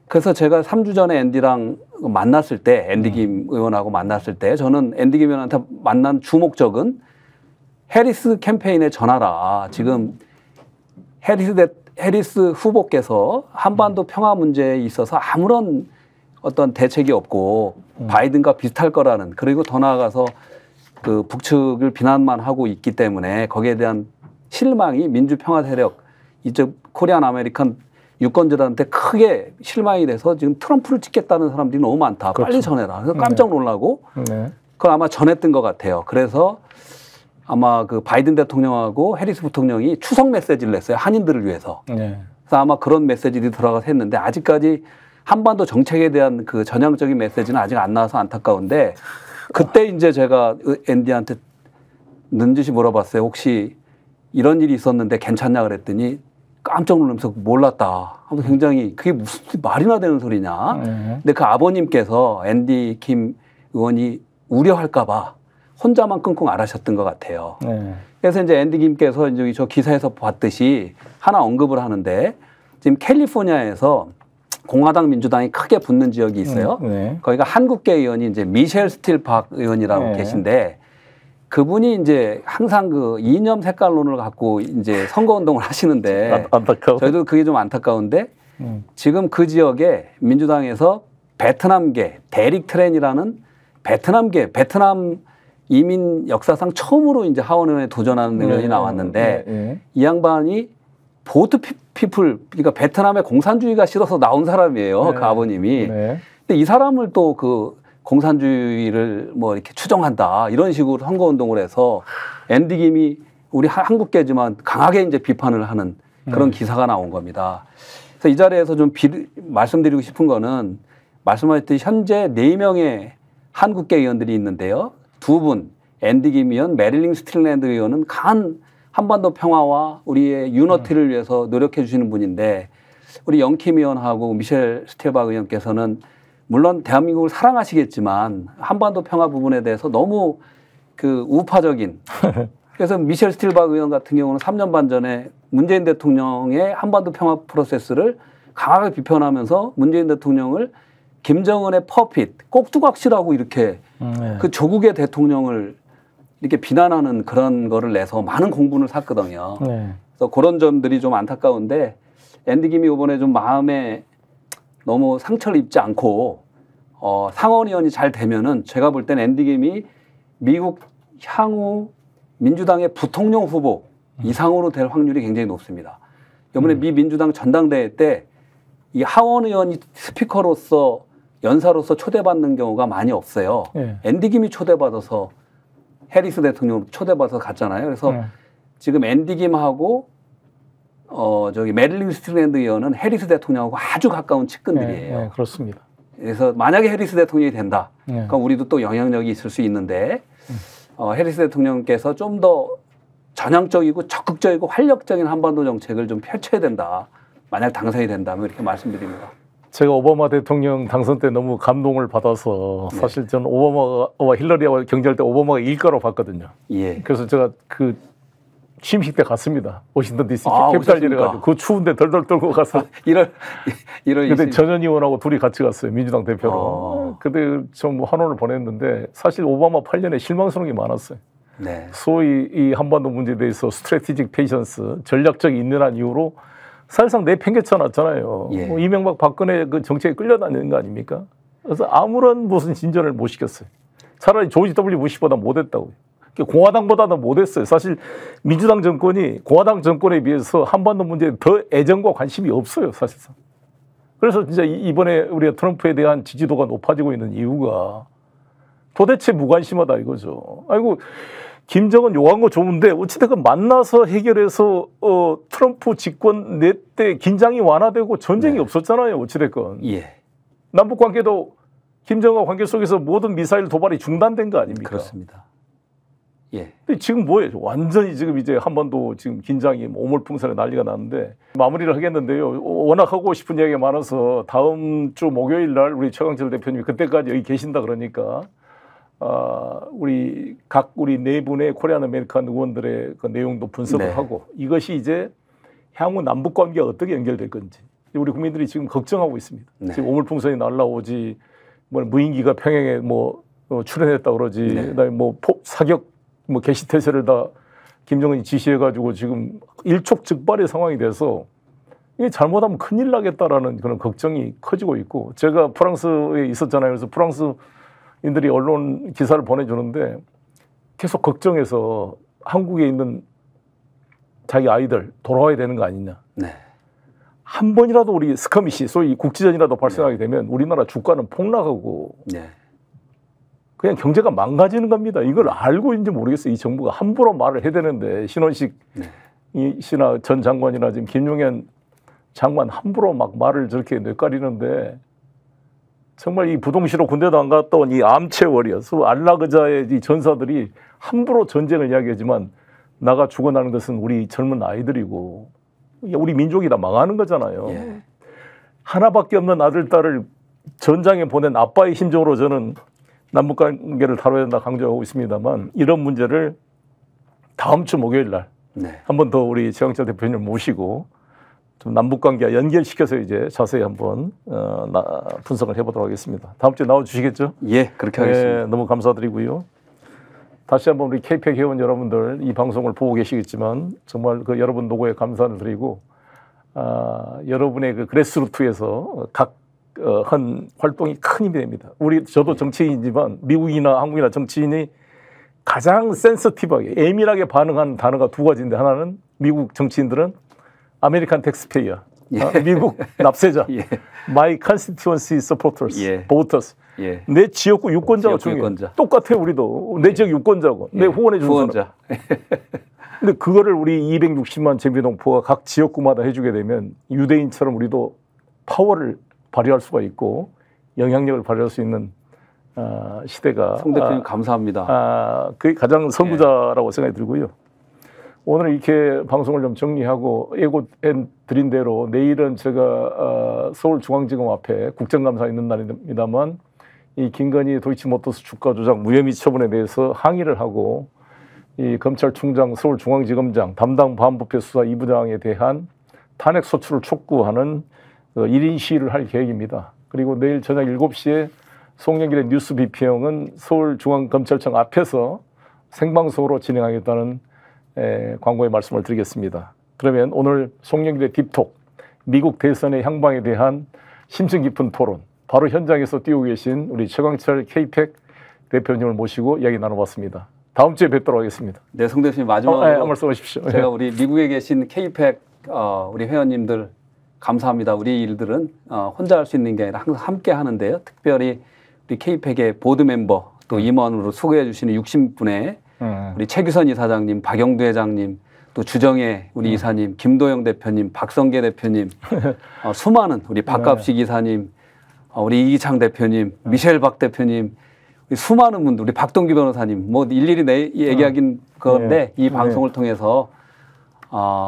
그래서 제가 3주 전에 앤디랑 만났을 때, 앤디 김 의원하고 만났을 때 저는 앤디 김 의원한테 만난 주목적은 해리스 캠페인에 전하라. 지금 해리스 후보께서 한반도 평화 문제에 있어서 아무런 어떤 대책이 없고 바이든과 비슷할 거라는, 그리고 더 나아가서 그 북측을 비난만 하고 있기 때문에 거기에 대한 실망이 민주평화 세력 이쪽 코리안 아메리칸 유권자들한테 크게 실망이 돼서 지금 트럼프를 찍겠다는 사람들이 너무 많다. 그렇죠. 빨리 전해라. 그래서 깜짝 놀라고 그걸 아마 전했던 것 같아요. 그래서 아마 그 바이든 대통령하고 해리스 부통령이 추석 메시지를 냈어요. 한인들을 위해서. 그래서 아마 그런 메시지들이 들어가서 했는데 아직까지 한반도 정책에 대한 그 전향적인 메시지는 아직 안 나와서 안타까운데 그때 이제 제가 앤디한테 넌지시 물어봤어요. 혹시 이런 일이 있었는데 괜찮냐 그랬더니 깜짝 놀라면서 몰랐다. 굉장히 그게 무슨 말이나 되는 소리냐. 근데 그 아버님께서 앤디 김 의원이 우려할까 봐 혼자만 끙끙 앓으셨던 것 같아요. 그래서 이제 앤디 김께서 이제 저 기사에서 봤듯이 하나 언급을 하는데 지금 캘리포니아에서 공화당 민주당이 크게 붙는 지역이 있어요. 거기가 한국계 의원이 이제 미셸 스틸박 의원이라고 계신데 그분이 이제 항상 그 이념 색깔론을 갖고 이제 선거운동을 하시는데 저희도 그게 좀 안타까운데 지금 그 지역에 민주당에서 베트남계 데릭 트렌이라는 베트남 이민 역사상 처음으로 이제 하원의원에 도전하는 의원이 나왔는데 이 양반이 보트 피플, 그러니까 베트남의 공산주의가 싫어서 나온 사람이에요. 그 아버님이. 근데 이 사람을 또 그 공산주의를 뭐 이렇게 추정한다 이런 식으로 선거운동을 해서 앤디 김이 우리 한국계지만 강하게 이제 비판을 하는 그런 기사가 나온 겁니다. 그래서 이 자리에서 좀 말씀드리고 싶은 거는 말씀하셨듯이 현재 4명의 한국계 의원들이 있는데요. 2분, 앤디 김 의원, 메릴린 스틸랜드 의원은 강한 한반도 평화와 우리의 유너티를 위해서 노력해 주시는 분인데 우리 영킴 의원하고 미셸 스틸박 의원께서는 물론 대한민국을 사랑하시겠지만 한반도 평화 부분에 대해서 너무 그 우파적인 그래서 미셸 스틸박 의원 같은 경우는 3년 반 전에 문재인 대통령의 한반도 평화 프로세스를 강하게 비판하면서 문재인 대통령을 김정은의 퍼핏, 꼭두각시라고 이렇게 그 조국의 대통령을 이렇게 비난하는 그런 거를 내서 많은 공분을 샀거든요. 그래서 그런 점들이 좀 안타까운데 앤디 김이 이번에 좀 마음에 너무 상처를 입지 않고 상원의원이 잘 되면은 제가 볼 땐 앤디 김이 미국 향후 민주당의 부통령 후보 이상으로 될 확률이 굉장히 높습니다. 이번에 미 민주당 전당대회 때 이 하원 의원이 스피커로서 연사로서 초대받는 경우가 많이 없어요. 앤디 김이 초대받아서 해리스 대통령 초대받아서 갔잖아요. 그래서 지금 앤디 김하고 저기 메릴린 스트랜드 의원은 해리스 대통령하고 아주 가까운 측근들이에요.
그렇습니다.
그래서 만약에 해리스 대통령이 된다, 그럼 우리도 또 영향력이 있을 수 있는데 해리스 대통령께서 좀 더 전향적이고 적극적이고 활력적인 한반도 정책을 좀 펼쳐야 된다. 만약 당선이 된다면 이렇게 말씀드립니다.
제가 오바마 대통령 당선 때 너무 감동을 받아서 사실 저는 오바마와 힐러리와 경쟁할 때 오바마가 일가로 봤거든요. 그래서 제가 그 취임식 때 갔습니다. 워싱턴 DC 캐피탈리에 가지고 그 추운데 덜덜 떨고 가서 1월 그때 전현 의원하고 둘이 같이 갔어요. 민주당 대표로. 그때 좀 환호를 보냈는데 사실 오바마 8년에 실망스러운 게 많았어요. 소위 이 한반도 문제에 대해서 스트래티직 페이션스 전략적 인내란 이유로 사실상 내팽개쳐놨잖아요. 뭐 이명박 박근혜 그 정책에 끌려다니는 거 아닙니까? 그래서 아무런 무슨 진전을 못 시켰어요. 차라리 조지 W 부시보다 못했다고요. 공화당보다는 못했어요. 사실 민주당 정권이 공화당 정권에 비해서 한반도 문제에 더 애정과 관심이 없어요. 사실상. 그래서 진짜 이번에 우리가 트럼프에 대한 지지도가 높아지고 있는 이유가 도대체 무관심하다 이거죠. 아이고 김정은 요구한 거 좋은데 어찌됐건 만나서 해결해서 트럼프 집권 내 때 긴장이 완화되고 전쟁이 없었잖아요. 어찌됐건. 남북관계도 김정은과 관계 속에서 모든 미사일 도발이 중단된 거 아닙니까?
그렇습니다.
근데 지금 뭐예요? 완전히 지금 이제 한반도 지금 긴장이 오물풍선에 난리가 났는데 마무리를 하겠는데요. 워낙 하고 싶은 얘기가 많아서 다음 주 목요일 날 우리 최강철 대표님이 그때까지 여기 계신다 그러니까 우리 네 분의 코리안 아메리칸 의원들의 그 내용도 분석을 하고 이것이 이제 향후 남북 관계가 어떻게 연결될 건지 우리 국민들이 지금 걱정하고 있습니다. 지금 오물풍선이 날라오지, 뭐 무인기가 평양에 뭐 출현했다 그러지, 그다음에 뭐 사격 뭐 개시태세를 다 김정은이 지시해가지고 지금 일촉즉발의 상황이 돼서 이게 잘못하면 큰일 나겠다라는 그런 걱정이 커지고 있고 제가 프랑스에 있었잖아요. 그래서 프랑스인들이 언론 기사를 보내주는데 계속 걱정해서 한국에 있는 자기 아이들 돌아와야 되는 거 아니냐. 한 번이라도 우리 스커미시 소위 국지전이라도 발생하게 되면 우리나라 주가는 폭락하고 그냥 경제가 망가지는 겁니다. 이걸 알고 있는지 모르겠어요. 이 정부가 함부로 말을 해야 되는데 신원식 씨나 전 장관이나 지금 김용현 장관 함부로 막 말을 저렇게 뇌까리는데 정말 이 부동시로 군대도 안 갔다 온 이 암체 워리어스 알라그자의 이 전사들이 함부로 전쟁을 이야기하지만 나가 죽어나는 것은 우리 젊은 아이들이고 우리 민족이 다 망하는 거잖아요. 하나밖에 없는 아들, 딸을 전장에 보낸 아빠의 심정으로 저는 남북관계를 다뤄야 된다 강조하고 있습니다만 이런 문제를 다음 주 목요일 날 한 번 더 우리 최강철 대표님 모시고 좀 남북관계와 연결시켜서 이제 자세히 한번 분석을 해보도록 하겠습니다. 다음 주에 나와주시겠죠?
그렇게 하겠습니다.
너무 감사드리고요. 다시 한번 우리 KPEC 회원 여러분들 이 방송을 보고 계시겠지만 정말 그 여러분 노고에 감사를 드리고 여러분의 그 그래스루트에서 한 활동이 큰 힘이 됩니다. 저도 정치인이지만 미국이나 한국이나 정치인이 가장 센서티브하게 예민하게 반응하는 단어가 두 가지인데 하나는 미국 정치인들은 아메리칸 텍스페이어, 미국 납세자, My constituency supporters, voters. 내 지역구 유권자가 중요해요. 똑같아요, 우리도. 내 지역 유권자고, 내 후원해 주는 사람. 근데 그거를 우리 260만 재미동포가 각 지역구마다 해주게 되면 유대인처럼 우리도 파워를 발휘할 수가 있고 영향력을 발휘할 수 있는 시대가.
송 대표님 감사합니다.
그게 가장 선구자라고 생각이 들고요. 오늘 이렇게 방송을 좀 정리하고 예고드린 대로 내일은 제가 서울중앙지검 앞에 국정감사 있는 날입니다만 이 김건희 도이치모터스 주가 조작 무혐의 처분에 대해서 항의를 하고 이 검찰총장 서울중앙지검장 담당 반부패 수사 2부장에 대한 탄핵 소추를 촉구하는 1인 시위를 할 계획입니다. 그리고 내일 저녁 7시에 송영길의 뉴스 비평은 서울중앙검찰청 앞에서 생방송으로 진행하겠다는 광고의 말씀을 드리겠습니다. 그러면 오늘 송영길의 딥톡, 미국 대선의 향방에 대한 심층 깊은 토론, 바로 현장에서 뛰고 계신 우리 최강철 KPEC 대표님을 모시고 이야기 나눠봤습니다. 다음 주에 뵙도록 하겠습니다.
송 대표님 마지막으로
말씀하십시오.
제가 우리 미국에 계신 KPEC 우리 회원님들 감사합니다. 우리 일들은 혼자 할 수 있는 게 아니라 항상 함께 하는데요. 특별히 우리 K팩의 보드 멤버 또 임원으로 수고해 주시는 60분의 우리 최규선 이사장님, 박영두 회장님, 또 주정혜 우리 이사님, 김도영 대표님, 박성계 대표님, 수많은 우리 박갑식 이사님, 우리 이기창 대표님, 미셸 박 대표님, 수많은 분들, 우리 박동기 변호사님, 뭐 일일이 얘기하긴 그런데 이 방송을 통해서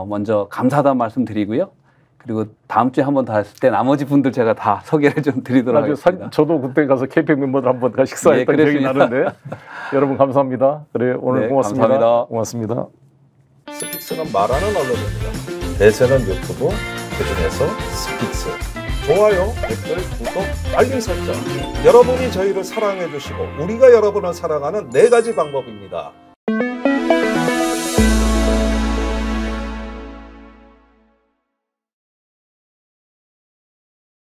먼저 감사하다는 말씀 드리고요. 그리고 다음 주에 한 번 더 했을 때 나머지 분들 제가 다 소개를 좀 드리도록 하겠습니다.
저도 그때 가서 K팩 멤버들 한번 식사했던 기억이 나는데 여러분 감사합니다. 그래 오늘 고맙습니다.
감사합니다.
고맙습니다.
스픽스는 말하는 언론입니다. 대세는 유튜브, 그중에서 스픽스. 좋아요, 댓글, 구독, 알림 설정. 여러분이 저희를 사랑해 주시고 우리가 여러분을 사랑하는 4가지 방법입니다.